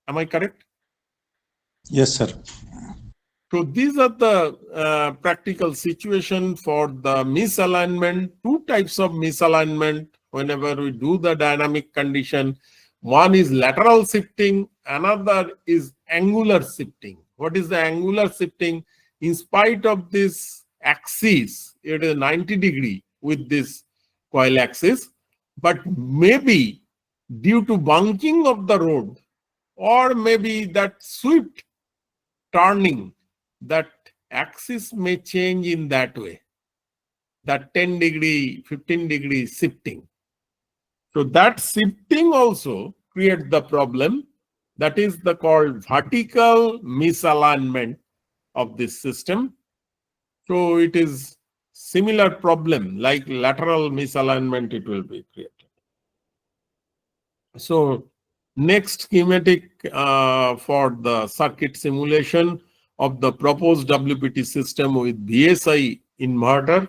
Am I correct? Yes, sir. So these are the practical situation for the misalignment. 2 types of misalignment whenever we do the dynamic condition. One is lateral shifting, another is angular shifting. What is the angular shifting? In spite of this axis, it is 90 degree with this coil axis, but maybe due to bunking of the road, or maybe that swift turning, that axis may change in that way, that 10 degree, 15 degree shifting. So that shifting also creates the problem. That is the called vertical misalignment of this system. So it is similar problem like lateral misalignment, it will be created. So next schematic for the circuit simulation of the proposed WPT system with VSI inverter.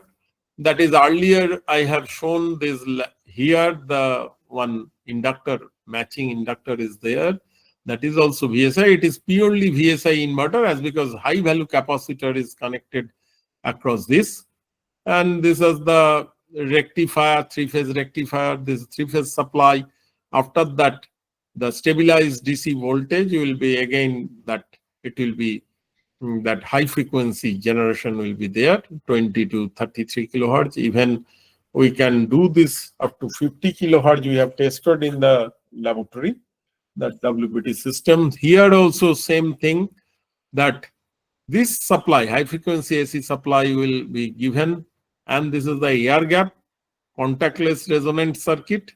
That is, earlier I have shown this here, the one inductor, matching inductor is there. That is also VSI. It is purely VSI inverter, as because high value capacitor is connected across this. And this is the rectifier, 3-phase rectifier, this 3-phase supply. After that, the stabilized DC voltage will be again that it will be that high frequency generation will be there, 20 to 33 kilohertz. Even we can do this up to 50 kilohertz. We have tested in the laboratory, that WPT system. Here also same thing, that this supply, high frequency AC supply will be given, and this is the air gap, contactless resonant circuit.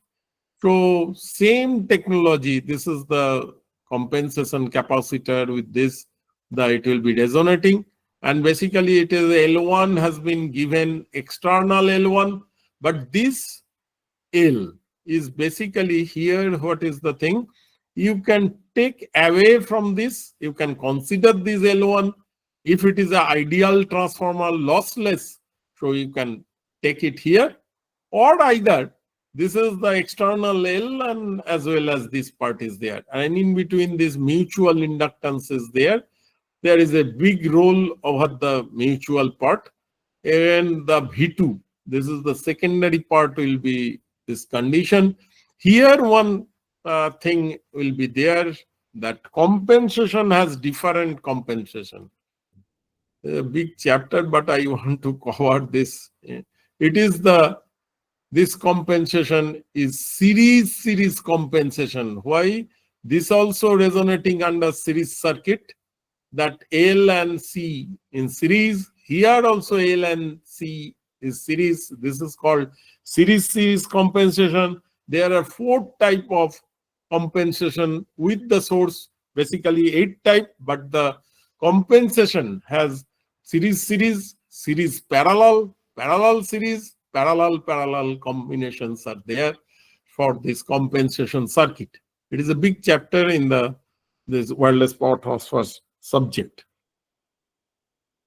So same technology, this is the compensation capacitor with this, that it will be resonating. And basically it is L1 has been given external L1, but this L is basically here, what is the thing? you can take away from this. You can consider this L1. If it is an ideal transformer lossless, so you can take it here, or either this is the external L and as well as this part is there. And in between this mutual inductance is there. There is a big role over the mutual part, and the V2, this is the secondary part, will be this condition. Here one thing will be there, that compensation has different compensation. A big chapter, but I want to cover this. It is this compensation is series compensation. Why? This also resonating under series circuit, that L and C in series. Here also L and C is series. This is called series compensation. There are 4 type of compensation with the source, basically 8 type, but the compensation has series parallel series, parallel combinations are there for this compensation circuit. It is a big chapter in this wireless power transfer subject.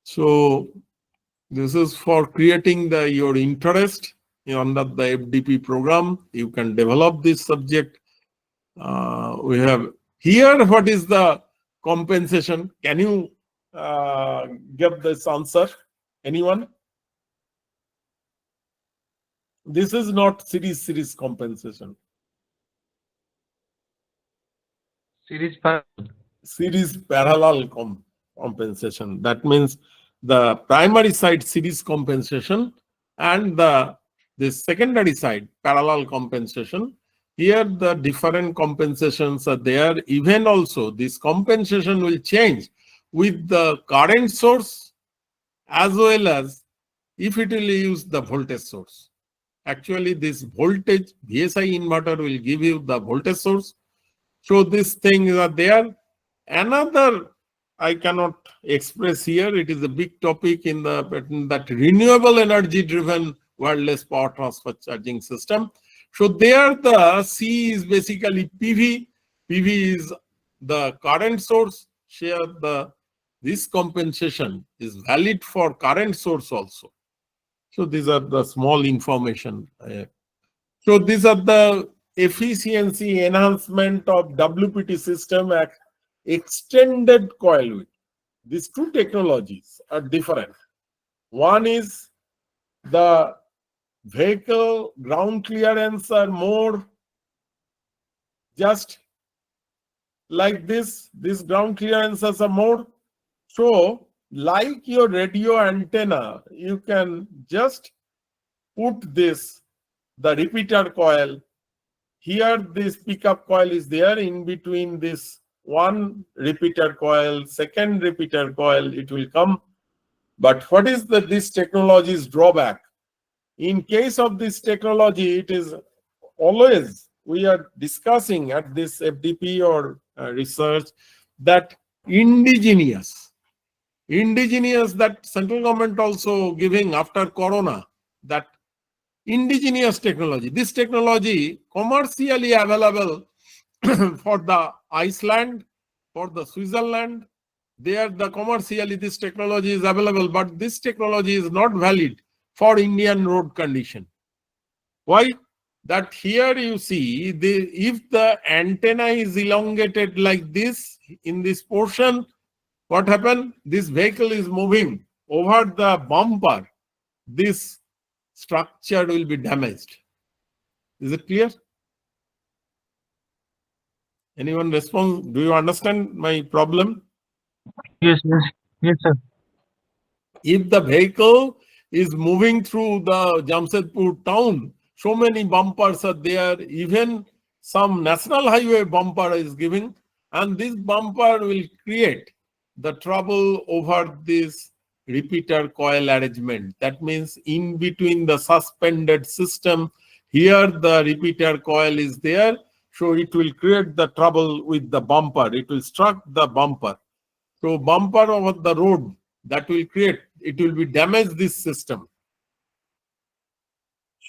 So this is for creating your interest under the FDP program. You can develop this subject. We have here, what is the compensation? Can you get this answer? Anyone? This is not series compensation. Series parallel compensation. That means the primary side series compensation and the secondary side parallel compensation. Here the different compensations are there. Even also this compensation will change with the current source as well as if it will use the voltage source. Actually this voltage VSI inverter will give you the voltage source. So these things are there. Another I cannot express here. It is a big topic in the patent, that renewable energy driven wireless power transfer charging system. So there the C is basically PV. PV is the current source. Share this compensation is valid for current source also. So these are the small information. So these are the efficiency enhancement of WPT system at extended coil width. These 2 technologies are different. One is the vehicle ground clearance are more just like this. These ground clearances are more. So like your radio antenna, you can just put this, the repeater coil. Here this pickup coil is there. In between this one repeater coil, second repeater coil, it will come. But what is this technology's drawback? In case of this technology, it is always, we are discussing at this FDP or research, that indigenous, that central government also giving after Corona, that indigenous technology. This technology commercially available for the Iceland, for the Switzerland. There the commercially this technology is available, but this technology is not valid for Indian road condition. Why? That here you see, if the antenna is elongated like this in this portion, what happened? This vehicle is moving over the bumper. This structure will be damaged. Is it clear? Anyone respond? Do you understand my problem? Yes, sir. If the vehicle is moving through the Jamshedpur town, so many bumpers are there, even some national highway bumper is giving, and this bumper will create the trouble over this repeater coil arrangement. That means in between the suspended system, here the repeater coil is there, so it will create the trouble with the bumper. It will struck the bumper. So bumper over the road, that will create, it will be damage this system.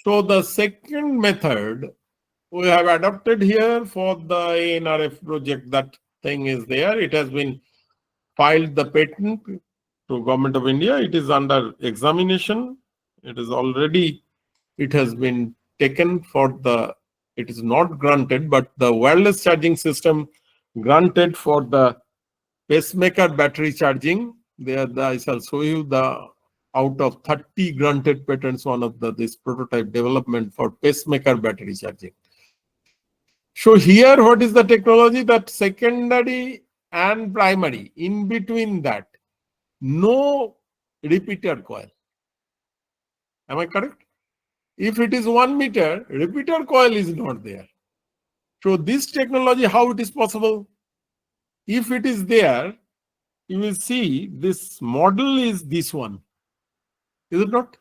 So the second method we have adopted here for the ANRF project. That thing is there. It has been filed the patent to Government of India. It is under examination. It is already, it has been taken for the, it is not granted, but the wireless charging system granted for the pacemaker battery charging. There, I shall show you the out of 30 granted patents, one of this prototype development for pacemaker battery charging. So here, what is the technology? That secondary and primary, in between that, no repeater coil. Am I correct? If it is 1 meter, repeater coil is not there. So this technology, how it is possible? If it is there, you will see this model is this one. Is it not?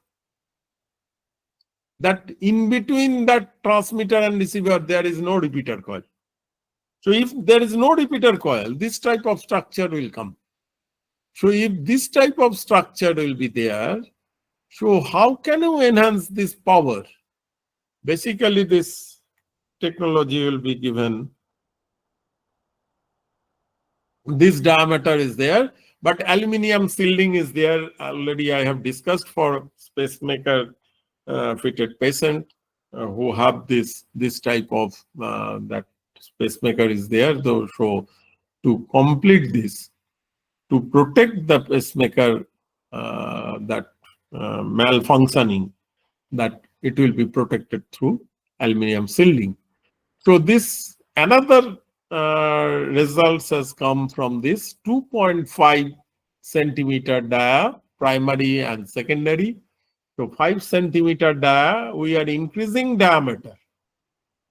That in between that transmitter and receiver, there is no repeater coil. So if there is no repeater coil, this type of structure will come. So if this type of structure will be there, so how can you enhance this power? Basically, this technology will be given. This diameter is there, but aluminium shielding is there. Already I have discussed for pacemaker fitted patient who have this type of that pacemaker is there. Though, so to complete this, to protect the pacemaker that malfunctioning, that it will be protected through aluminium shielding. So this another results has come from this 2.5 centimeter dia, primary and secondary. So 5 centimeter dia, we are increasing diameter.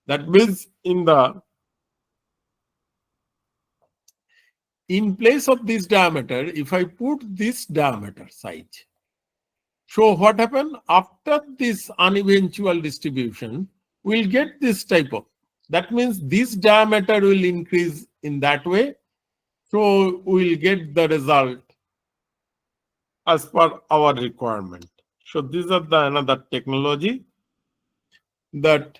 That means in place of this diameter, if I put this diameter size, so what happened after this uneventual distribution, we'll get this type of. That means this diameter will increase in that way. So we'll get the result as per our requirement. So these are the another technology that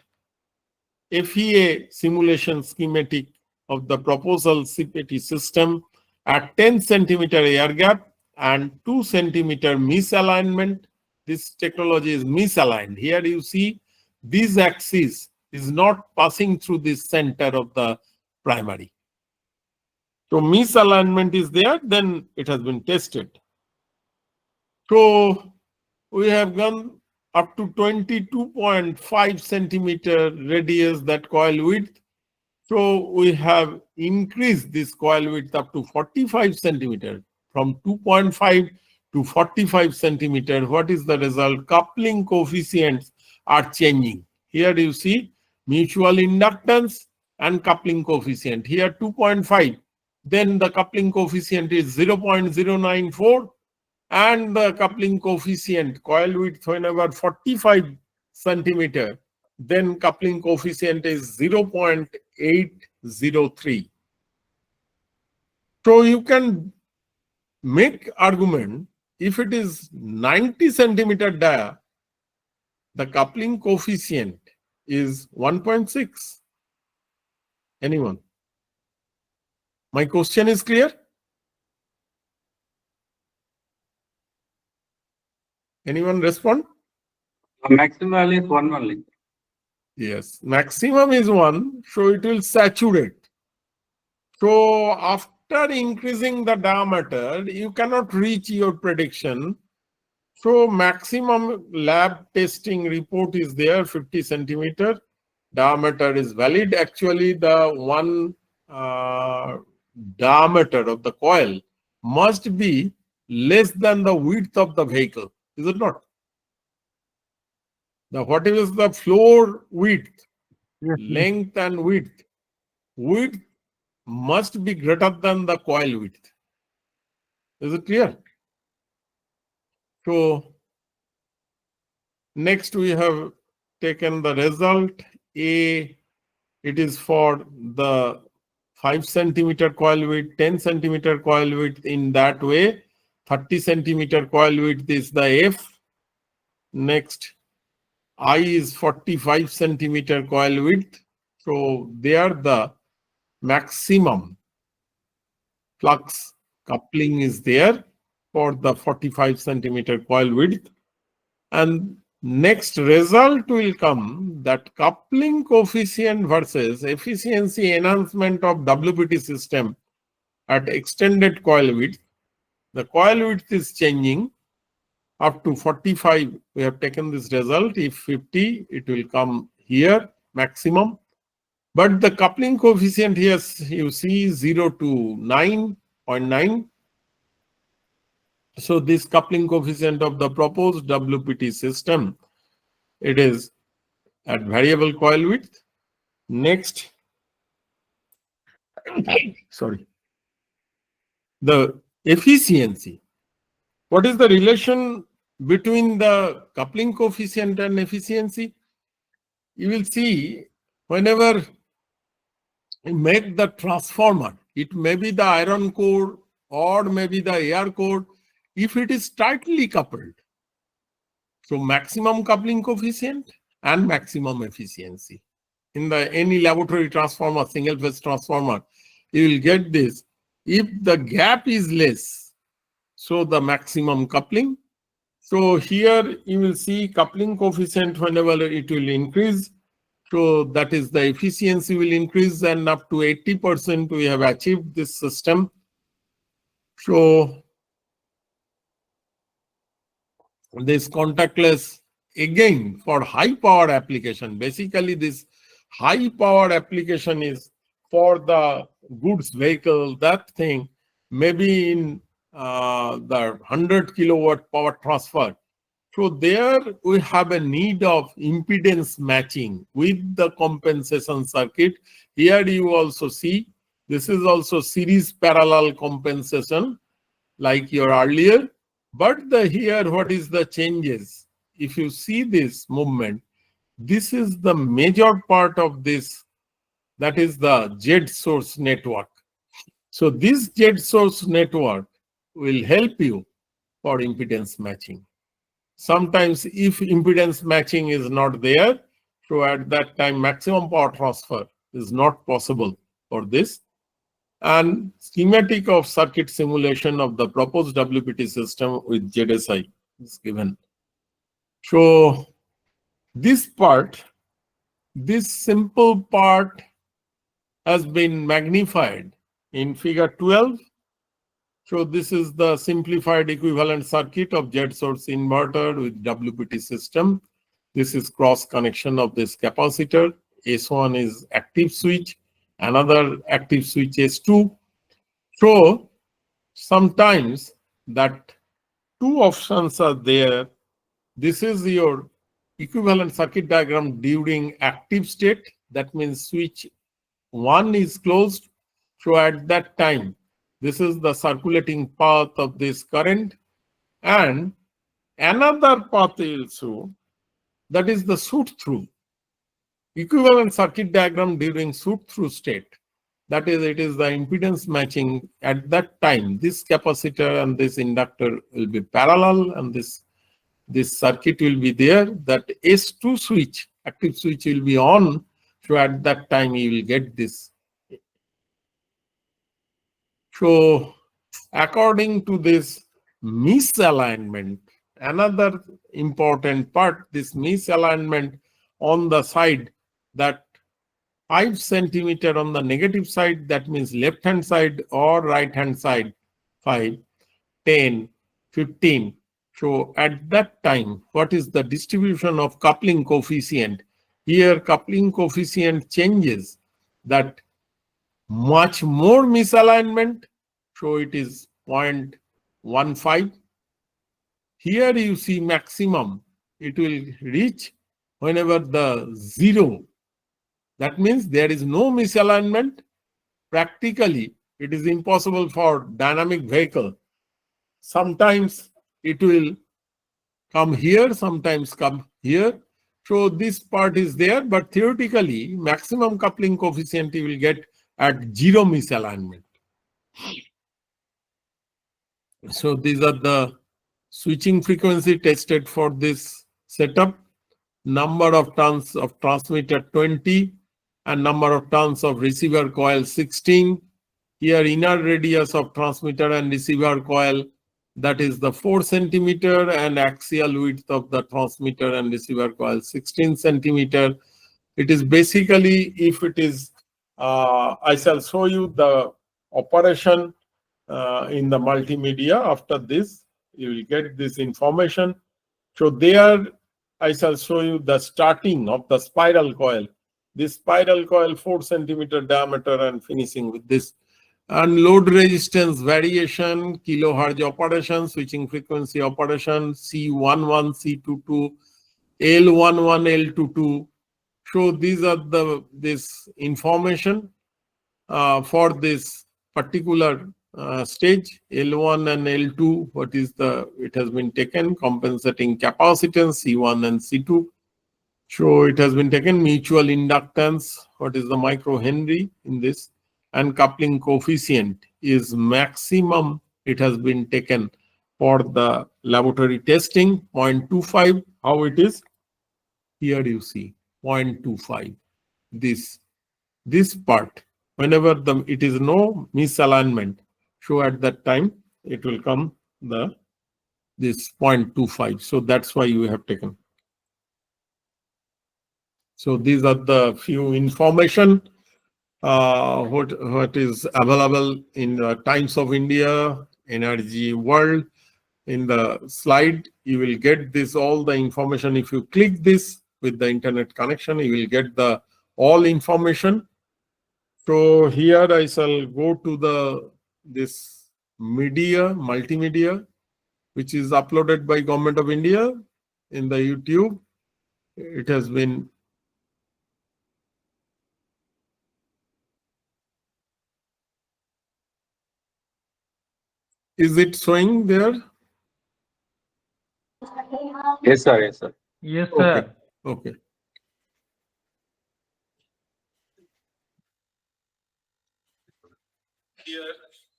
FEA simulation schematic of the proposal CPT system at 10 centimeter air gap and 2 centimeter misalignment. This technology is misaligned. Here you see this axis is not passing through the center of the primary. So misalignment is there, then it has been tested. So we have gone up to 22.5 centimeter radius, that coil width. So we have increased this coil width up to 45 centimeter, from 2.5 to 45 centimeter. What is the result? Coupling coefficients are changing. Here you see mutual inductance and coupling coefficient. Here 2.5. Then the coupling coefficient is 0.094 and the coupling coefficient coil width whenever 45 centimeter, then coupling coefficient is 0.803. So you can make argument if it is 90 centimeter dia, the coupling coefficient is 1.6. Anyone? My question is clear? Anyone respond? The maximum value is 1 only. Yes, maximum is 1, so it will saturate. So after increasing the diameter, you cannot reach your prediction. So maximum lab testing report is there, 50 centimeter. Diameter is valid. Actually, the one diameter of the coil must be less than the width of the vehicle. Is it not? Now, what is the floor width, Yes, length and width? Width must be greater than the coil width. Is it clear? So, next we have taken the result. A, it is for the 5 centimeter coil width, 10 centimeter coil width in that way. 30 centimeter coil width is the F. Next, I is 45 centimeter coil width. So there the maximum flux coupling is there for the 45 centimeter coil width. And next result will come that coupling coefficient versus efficiency enhancement of WPT system at extended coil width. The coil width is changing up to 45. We have taken this result. If 50, it will come here maximum. But the coupling coefficient here, you see 0 to 9.9. So this coupling coefficient of the proposed WPT system, it is at variable coil width. Next, sorry, the efficiency. What is the relation between the coupling coefficient and efficiency? You will see whenever you make the transformer, it may be the iron core or maybe the air core, if it is tightly coupled. So maximum coupling coefficient and maximum efficiency. In the any laboratory transformer, single phase transformer, you will get this. If the gap is less, so the maximum coupling. So here you will see coupling coefficient whenever it will increase. So that is the efficiency will increase, and up to 80% we have achieved this system. So this contactless again for high power application. Basically this high power application is for the goods vehicle, that thing, maybe in the 100 kilowatt power transfer. So there we have a need of impedance matching with the compensation circuit. Here you also see, this is also series parallel compensation like your earlier. But the here, what is the changes? If you see this movement, this is the major part of this, that is the Z source network. So this Z source network will help you for impedance matching. Sometimes if impedance matching is not there, so at that time maximum power transfer is not possible for this. And schematic of circuit simulation of the proposed WPT system with ZSI is given. So this part, this simple part has been magnified in figure 12. So this is the simplified equivalent circuit of Z source inverter with WPT system. This is cross connection of this capacitor. S1 is active switch, another active switch S2. So sometimes that two options are there. This is your equivalent circuit diagram during active state. That means switch 1 is closed. So at that time, this is the circulating path of this current. And another path also, that is the shoot through. Equivalent circuit diagram during shoot through state. That is, it is the impedance matching at that time. This capacitor and this inductor will be parallel, and this circuit will be there. That S2 switch, active switch will be on. So at that time you will get this. So according to this misalignment, another important part, this misalignment on the side, that 5 centimeter on the negative side, that means left hand side or right hand side, 5, 10, 15. So at that time, what is the distribution of coupling coefficient? Here coupling coefficient changes, that much more misalignment, so it is 0.15. Here you see maximum, it will reach whenever the 0. That means there is no misalignment. Practically, it is impossible for dynamic vehicle. Sometimes it will come here, sometimes come here. So this part is there, but theoretically, maximum coupling coefficient you will get at 0 misalignment. So these are the switching frequency tested for this setup. Number of turns of transmitter 20. and number of turns of receiver coil 16. Here inner radius of transmitter and receiver coil, that is the 4 centimeter, and axial width of the transmitter and receiver coil 16 centimeter. It is basically, if it is, I shall show you the operation in the multimedia. After this, you will get this information. So there, I shall show you the starting of the spiral coil. This spiral coil 4 centimeter diameter and finishing with this. And load resistance variation, kilohertz operation, switching frequency operation, C11, C22, L11, L22. So these are this information for this particular stage, L1 and L2. What is it has been taken, compensating capacitance, C1 and C2. So it has been taken mutual inductance, what is the microhenry in this, and coupling coefficient is maximum. It has been taken for the laboratory testing, 0.25. How it is? Here you see 0.25. This part, whenever it is no misalignment, so at that time it will come this 0.25. So that's why you have taken. So these are the few information what is available in the Times of India, Energy World. In the slide, you will get this all the information. If you click this with the internet connection, you will get the all information. So here I shall go to this multimedia, which is uploaded by Government of India in the YouTube. It has been Is it showing there? Yes, sir. Yes, sir. Yes, Okay. sir. Okay. Here,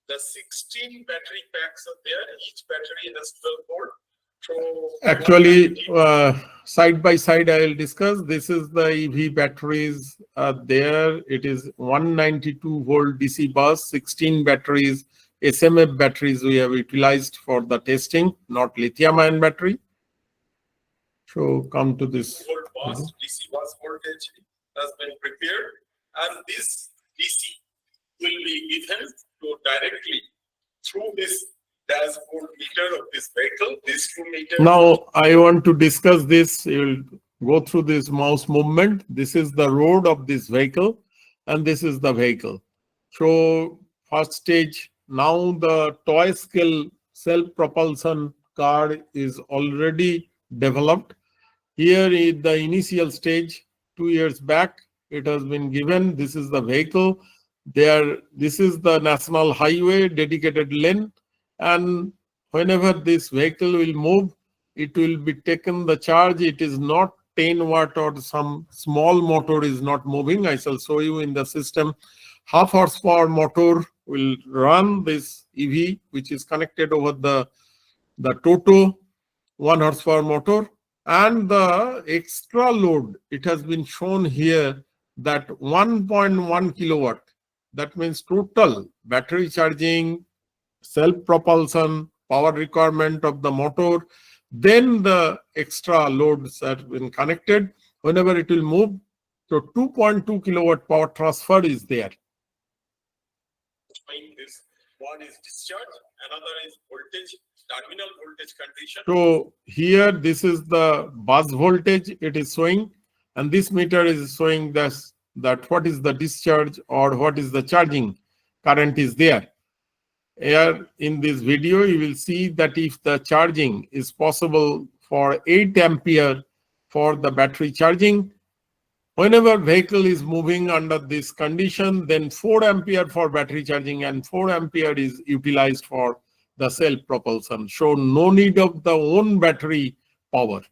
the 16 battery packs are there. Each battery has 12 volt. So actually, side by side, I will discuss. This is the EV batteries there. It is 192 volt DC bus, 16 batteries, SMF batteries we have utilized for the testing, not lithium ion battery. So come to this. DC bus voltage has been prepared, and this DC will be given to directly through this dashboard meter of this vehicle. These 2 meters. Now I want to discuss this. You will go through this mouse movement. This is the road of this vehicle, and this is the vehicle. So first stage. Now the toy scale self-propulsion car is already developed. Here is the initial stage. 2 years back, it has been given. This is the vehicle. This is the national highway dedicated lane, and whenever this vehicle will move, it will be taken the charge. It is not 10 watt or some small motor is not moving. I shall show you in the system. Half horsepower motor will run this EV, which is connected over the Toto 1 horsepower motor, and the extra load. It has been shown here that 1.1 kilowatt. That means total battery charging, self-propulsion, power requirement of the motor, then the extra loads have been connected. Whenever it will move, so 2.2 kilowatt power transfer is there. This one is discharge, another is voltage, terminal voltage condition. So here, this is the bus voltage it is showing, and this meter is showing that what is the discharge or what is the charging current is there. Here in this video, you will see that if the charging is possible for 8 ampere for the battery charging, whenever vehicle is moving under this condition, then 4 ampere for battery charging and 4 ampere is utilized for the self-propulsion. So no need of the own battery power of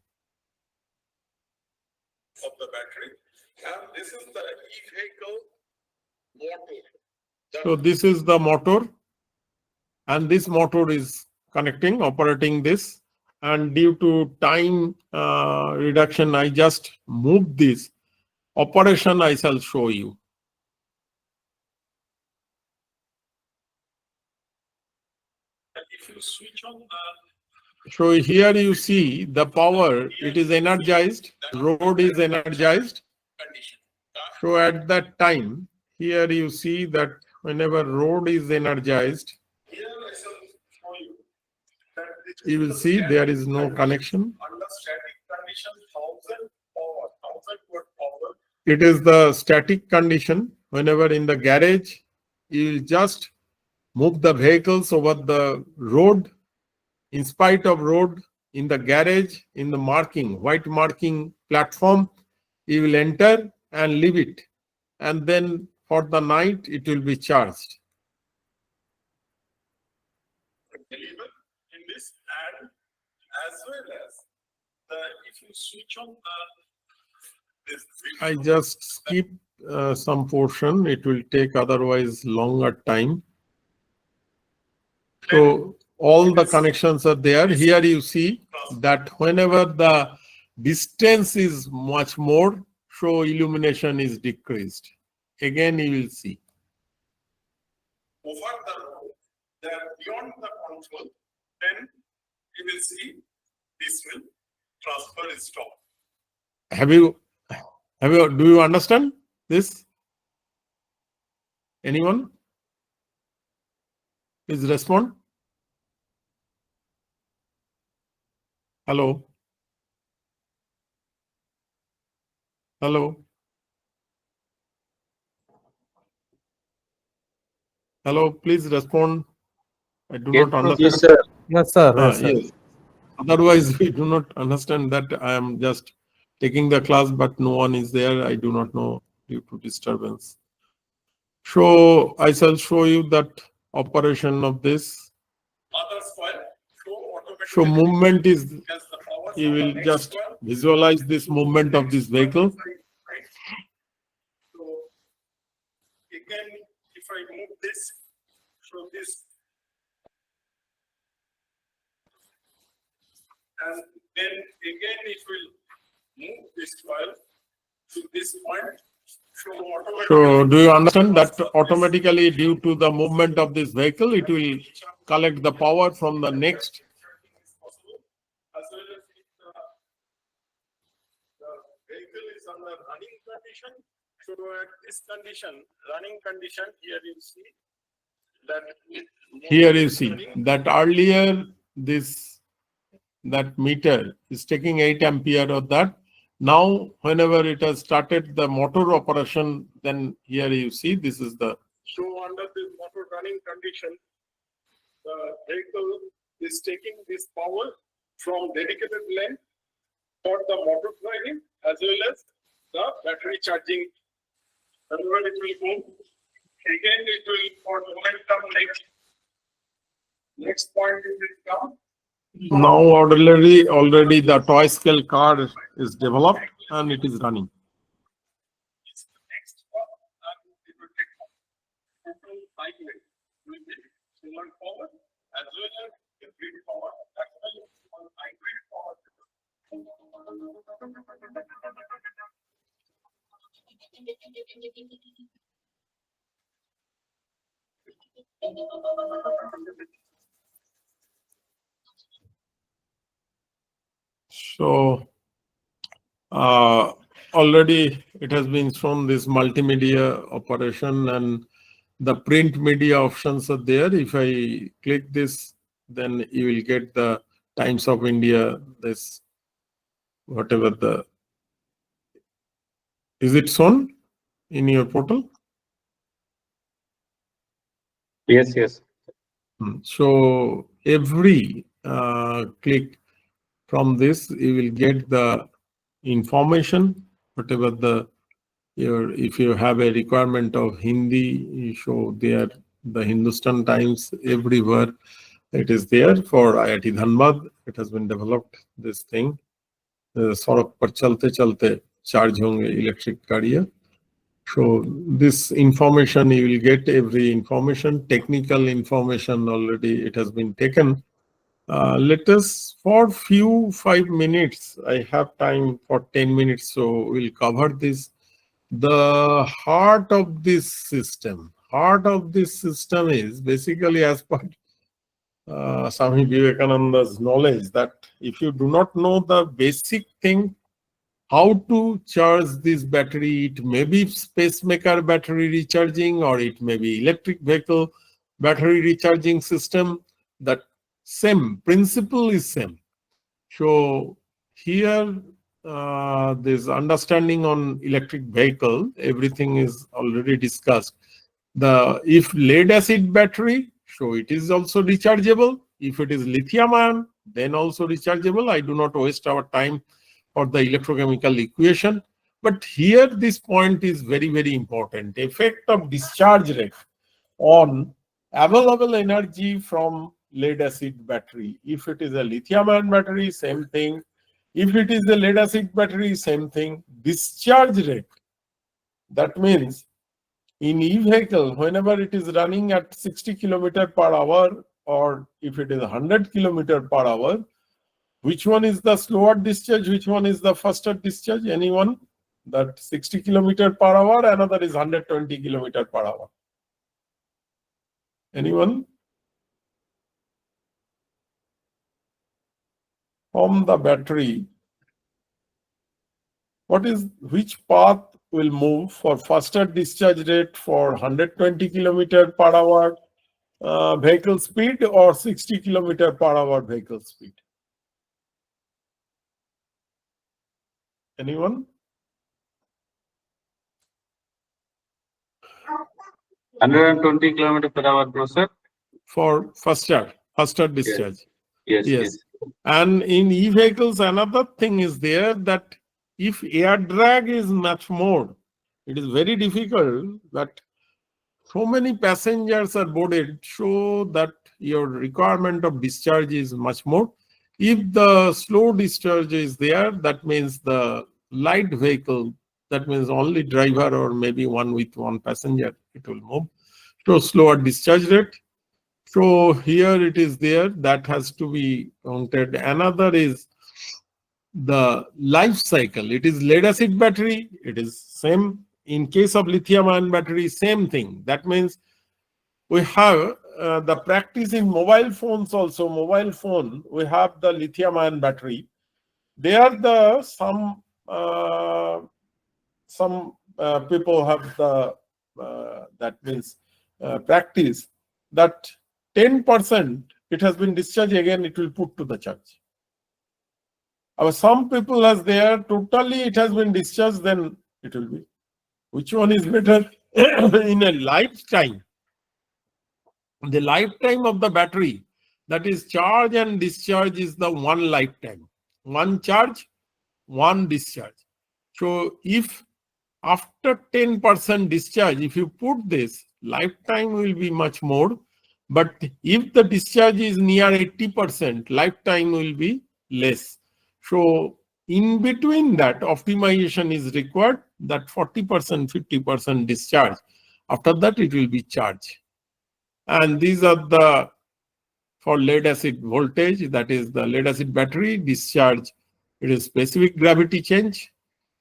the battery. And this is the e-vehicle motor. So this is the motor, and this motor is connecting, operating this. And due to time reduction, I just moved this. Operation I shall show you. If you switch on the, so here you see the power, it is energized, road is energized. So at that time, here you see that whenever road is energized, you will see there is no connection. It is the static condition. Whenever in the garage, you will just move the vehicles over the road. In spite of road, in the garage, in the marking, white marking platform, you will enter and leave it. And then for the night, it will be charged. In this, and as well as if you switch on this, I just skip some portion. It will take otherwise longer time. So all the connections are there. Here you see that whenever the distance is much more, so illumination is decreased. Again, you will see. Over the road, they are beyond the control, then you will see this will transfer is stopped. Do you understand this? Anyone? Please respond. Hello. Hello. Hello, please respond. I do not understand. Yes, sir. Yes, sir. Yes, sir. Yes. Otherwise, we do not understand that I am just taking the class, but no one is there. I do not know due to disturbance. So I shall show you that operation of this. So movement is, you will just visualize this movement of this vehicle. So again, if I move this, so this, and then again it will move this file to this point. So do you understand that automatically due to the movement of this vehicle, it will collect the power from the next. As well as if the vehicle is under running condition. So at this condition, running condition, here you see that. Here you see that earlier that meter is taking 8 ampere of that. Now, whenever it has started the motor operation, then here you see this is the. So under this motor running condition, the vehicle is taking this power from dedicated lane for the motor driving as well as the battery charging. Whenever it will move, again it will for momentum next point it will come. Now already the toy scale car is developed and it is running. Next one, and it will take total 5 minutes. Will be solar power as well as the grid power as well as hybrid power. So already it has been shown this multimedia operation and the print media options are there. If I click this, then you will get the Times of India, this whatever the, is it shown in your portal? Yes, yes. So every click from this, you will get the information, whatever the if you have a requirement of Hindi, you show there the Hindustan Times everywhere. It is there for IIT Dhanbad. It has been developed, this thing. सड़क पर चलते चलते charge होंगे electric गाड़ियाँ. So this information you will get, every information, technical information already it has been taken. Let us for 5 minutes. I have time for 10 minutes, so we'll cover this. The heart of this system is basically, as per Swami Vivekananda's knowledge, that if you do not know the basic thing, how to charge this battery, it may be pacemaker battery recharging, or it may be electric vehicle battery recharging system, that same principle is same. So here, this understanding on electric vehicle, everything is already discussed. If lead acid battery, so it is also rechargeable. If it is lithium ion, then also rechargeable. I do not waste our time for the electrochemical equation. But here this point is very, very important. Effect of discharge rate on available energy from lead acid battery. If it is a lithium ion battery, same thing. If it is a lead acid battery, same thing. Discharge rate, that means in e-vehicle, whenever it is running at 60 km/h, or if it is 100 km/h, which one is the slower discharge, which one is the faster discharge? Anyone? That 60 km/h, another is 120 km/h. Anyone? From the battery, which path will move for faster discharge rate for 120 km/h vehicle speed, or 60 km/h vehicle speed? Anyone? 120 km/h, bro, sir. For faster discharge. Yes, Yes. yes. And in e-vehicles, another thing is there, that if air drag is much more, it is very difficult that so many passengers are boarded, so that your requirement of discharge is much more. If the slow discharge is there, that means the light vehicle, that means only driver or maybe one with one passenger, it will move. So slower discharge rate. So here it is there, that has to be counted. Another is the life cycle. It is lead acid battery, it is same. In case of lithium ion battery, same thing. That means we have the practice in mobile phones also. Mobile phone, we have the lithium ion battery. There some people have the that means practice that 10% it has been discharged, again it will put to the charge. Some people has there totally it has been discharged, then it will be. Which one is better? In a lifetime, the lifetime of the battery, that is charge and discharge, is the one lifetime. One charge, one discharge. So if after 10% discharge, if you put this, lifetime will be much more. But if the discharge is near 80%, lifetime will be less. So in between that, optimization is required, that 40%, 50% discharge. After that, it will be charge. And these are the, for lead acid voltage, that is the lead acid battery discharge. It is specific gravity change.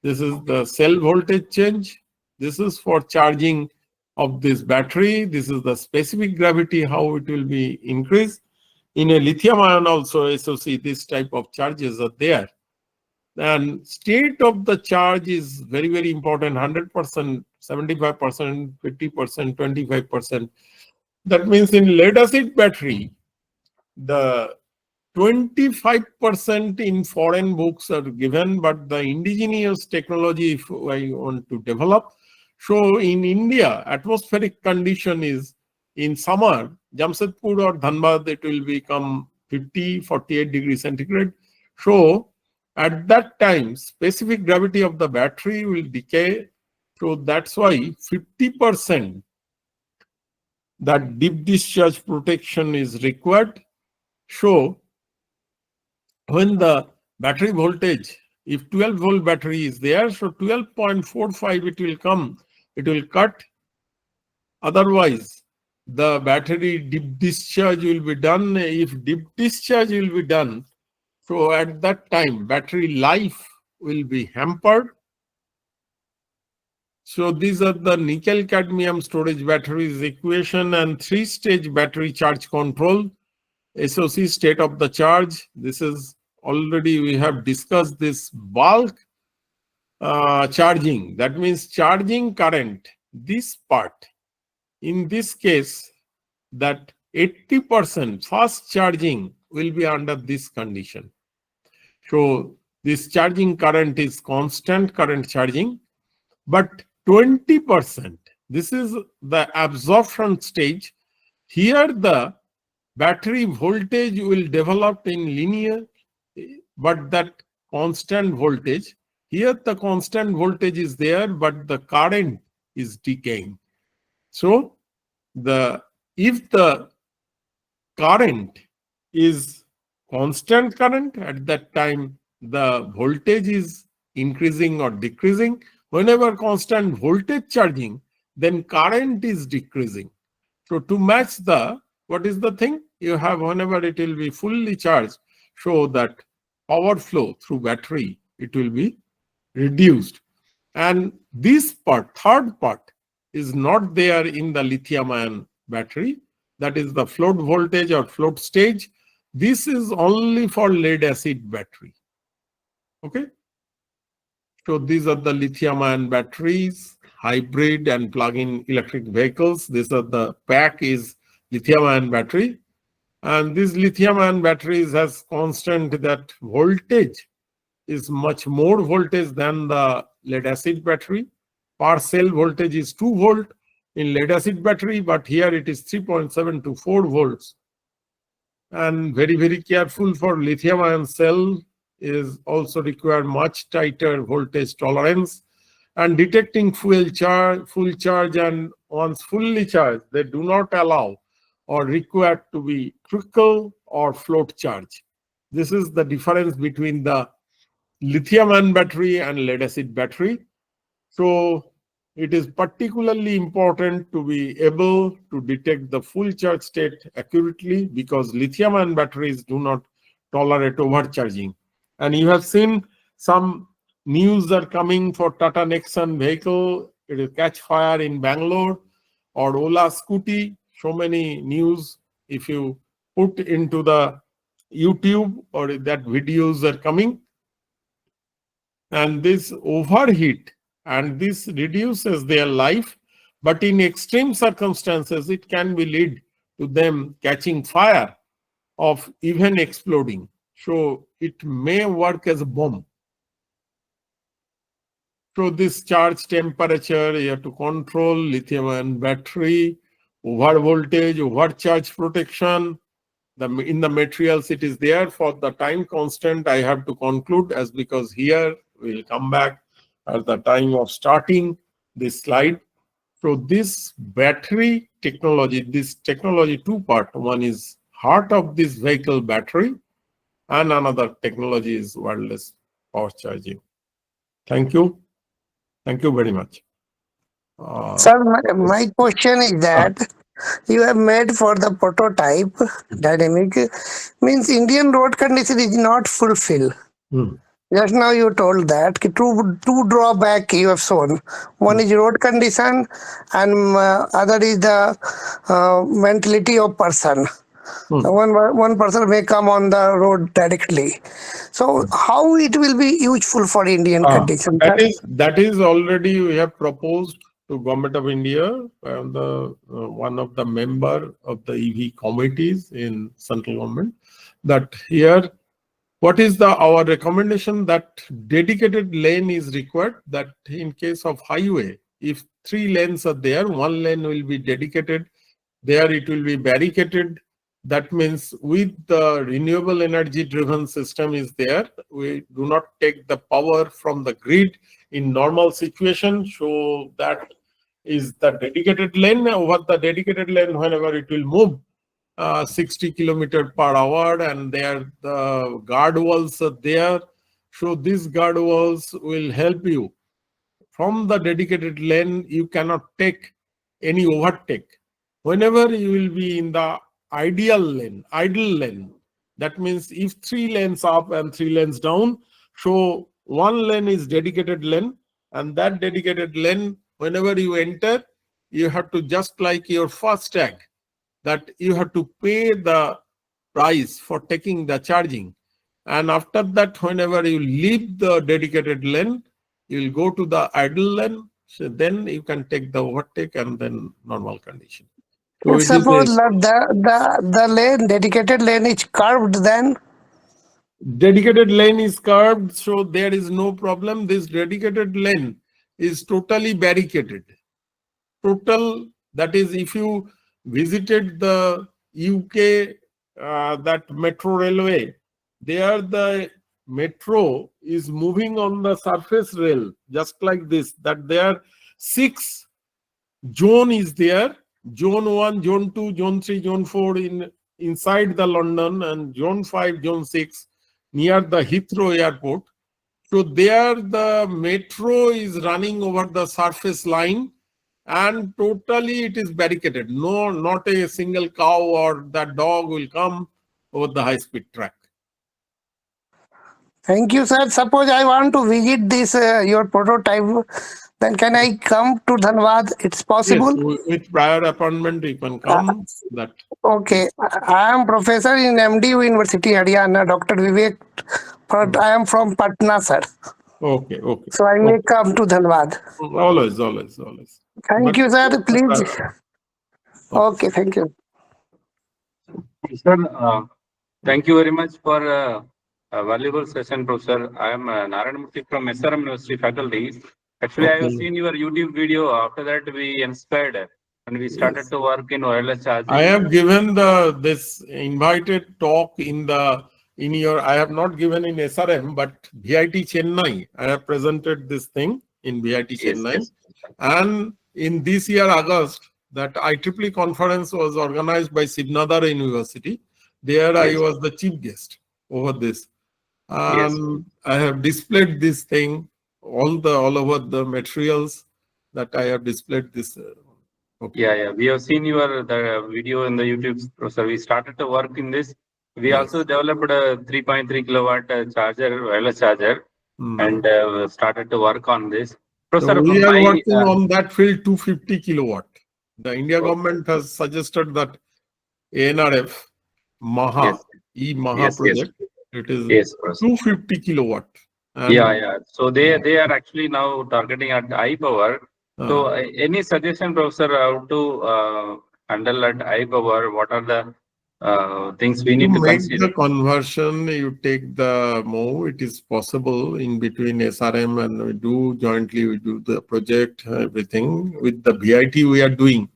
This is the cell voltage change. This is for charging of this battery. This is the specific gravity, how it will be increased. In a lithium ion also, SOC, this type of charges are there. And state of the charge is very, very important. 100%, 75%, 50%, 25%. That means in lead acid battery, the 25% in foreign books are given, but the indigenous technology, if I want to develop. So in India, atmospheric condition is in summer, Jamshedpur or Dhanbad, it will become 50, 48 degrees centigrade. So at that time, specific gravity of the battery will decay. So that's why 50% that deep discharge protection is required. So when the battery voltage, if 12 volt battery is there, so 12.45 it will come, it will cut. Otherwise, the battery deep discharge will be done. If deep discharge will be done, so at that time, battery life will be hampered. So these are the nickel cadmium storage batteries equation and 3-stage battery charge control. SOC, state of the charge. This is already we have discussed this bulk charging. That means charging current. This part, in this case, that 80% fast charging will be under this condition. So this charging current is constant current charging, but 20%, this is the absorption stage. Here the battery voltage will develop in linear, but that constant voltage, here the constant voltage is there, but the current is decaying. So if the current is constant current, at that time the voltage is increasing or decreasing. Whenever constant voltage charging, then current is decreasing. So to match the, what is the thing? You have whenever it will be fully charged, so that power flow through battery, it will be reduced. And this part, third part, is not there in the lithium-ion battery. That is the float voltage or float stage. This is only for lead-acid battery. Okay. So these are the lithium-ion batteries, hybrid and plug-in electric vehicles. This are the pack is lithium-ion battery. And these lithium-ion batteries has constant that voltage is much more voltage than the lead-acid battery. Per cell voltage is 2 volt in lead-acid battery, but here it is 3.7 to 4 volts. And very, very careful for lithium-ion cell is also require much tighter voltage tolerance. And detecting full charge and once fully charged, they do not allow or require to be trickle or float charge. This is the difference between the lithium-ion battery and lead-acid battery. So it is particularly important to be able to detect the full charge state accurately, because lithium-ion batteries do not tolerate overcharging. And you have seen some news are coming for Tata Nexon vehicle. It will catch fire in Bangalore, or Ola Scooty. So many news. If you put into the YouTube, or that videos are coming. And this overheat, and this reduces their life, but in extreme circumstances, it can be lead to them catching fire of even exploding. So it may work as a bomb. So this charge temperature, you have to control lithium-ion battery, over voltage, overcharge protection. In the materials it is there. For the time constant, I have to conclude, as because here we'll come back at the time of starting this slide. So this battery technology, this technology two part, one is heart of this vehicle battery, and another technology is wireless power charging. Thank you. Thank you very much. Sir, my question is that you have made for the prototype dynamic, means Indian road condition is not fulfilled. Just now you told that two drawback you have shown. One is road condition, and other is the mentality of person. One person may come on the road directly. So how it will be useful for Indian condition? That is already we have proposed to Government of India, and one of the member of the EV committees in central government, that here what is our recommendation, that dedicated lane is required, that in case of highway, if 3 lanes are there, 1 lane will be dedicated, there it will be barricaded. That means with the renewable energy driven system is there, we do not take the power from the grid in normal situation. So that is the dedicated lane. Over the dedicated lane, whenever it will move 60 kilometers per hour, and there the guard walls are there. So these guard walls will help you. From the dedicated lane, you cannot take any overtake. Whenever you will be in the idle lane, that means if 3 lanes up and 3 lanes down, so 1 lane is dedicated lane, and that dedicated lane whenever you enter, you have to, just like your first tag, that you have to pay the price for taking the charging. And after that, whenever you leave the dedicated lane, you will go to the idle lane. So then you can take the overtake and then normal condition. So it is Suppose a the lane, dedicated lane is curved, then dedicated lane is curved, so there is no problem. This dedicated lane is totally barricaded. Total, that is, if you visited the UK, that metro railway, there the metro is moving on the surface rail, just like this, that there 6 zone is there. Zone 1, Zone 2, Zone 3, Zone 4 inside the London, and Zone 5, Zone 6 near the Heathrow airport. So there the metro is running over the surface line, and totally it is barricaded. No, not a single cow or that dog will come over the high-speed track. thank you, sir. Suppose I want to visit this your prototype, then can I come to Dhanbad? It's possible. Yes, with prior appointment you can come. That Okay, I am professor in MDU University, Haryana, Dr. Vivek, but I am from Patna, sir. okay. So I may come to Dhanbad. Always. Thank But- you, sir. Please. Okay, thank you. Sir, thank you very much for a valuable session, Professor. I am Narayanamurthy from SRM University faculty. Actually, I have Okay. seen your YouTube video. After that, we inspired and we started to work in wireless charging. I have given this invited talk in your, I have not given in SRM, but VIT Chennai. I have presented this thing in VIT Chennai. Yes. And in this year, August, that IEEE conference was organized by Sibnadar University. There I Yes. was the chief guest over this. Yes. I have displayed this thing, all over the materials that I have displayed this. Okay. Yeah. We have seen the video in the YouTube, Professor. We started to work in this. We Yes. also developed a 3.3 kilowatt charger, wireless charger, and started to work on this. Professor, So we from are my working on that field 250 kilowatt. The India Okay. government has suggested that ANRF Maha, Yes. E-Maha Yes. project. It is Yes, Professor. 250 kilowatt. And, Yeah. So they are actually now targeting at high power. So any suggestion, Professor, how to handle at high power? What are the things we need to make consider? the conversion, you take the MO, it is possible in between SRM, and we do the project, everything. With the VIT we are doing.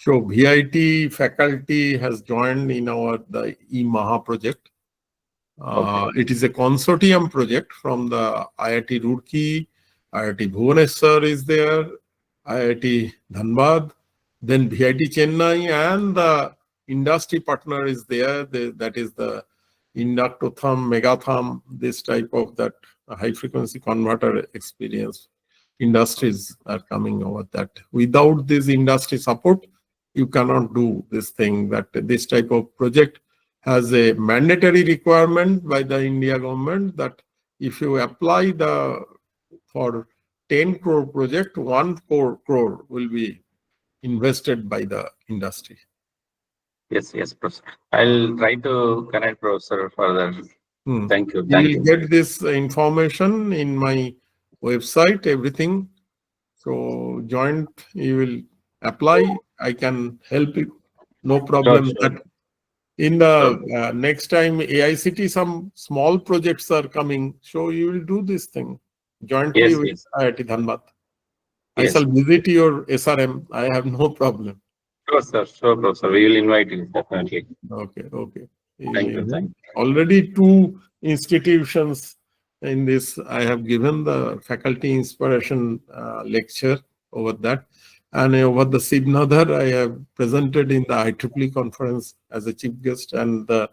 So VIT faculty has joined in the E-Maha project. Okay. It is a consortium project from the IIT Roorkee, IIT Bhubaneswar is there, IIT Dhanbad, then VIT Chennai, and the industry partner is there. That is the Inductotham, Megatham, this type of that high frequency converter experience. Industries are coming over that. Without this industry support, you cannot do this thing. That this type of project has a mandatory requirement by the India government that if you apply for 10 crore project, 1 crore will be invested by the industry. Yes, Professor. I'll try to connect, Professor, further. Thank you. You will get this information in my website, everything. So joint, you will apply. I can help you. No problem. Sure. That in the next time AICTE, some small projects are coming. So you will do this thing jointly with IIT Dhanbad. I shall visit your SRM. I have no problem. Sure, Professor. We will invite you, definitely. Okay. Thank you. Already 2 institutions in this. I have given the faculty inspiration lecture over that. And over the Sibnadar, I have presented in the IEEE conference as a chief guest and the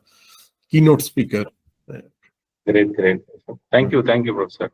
keynote speaker. Great. Thank you, Professor.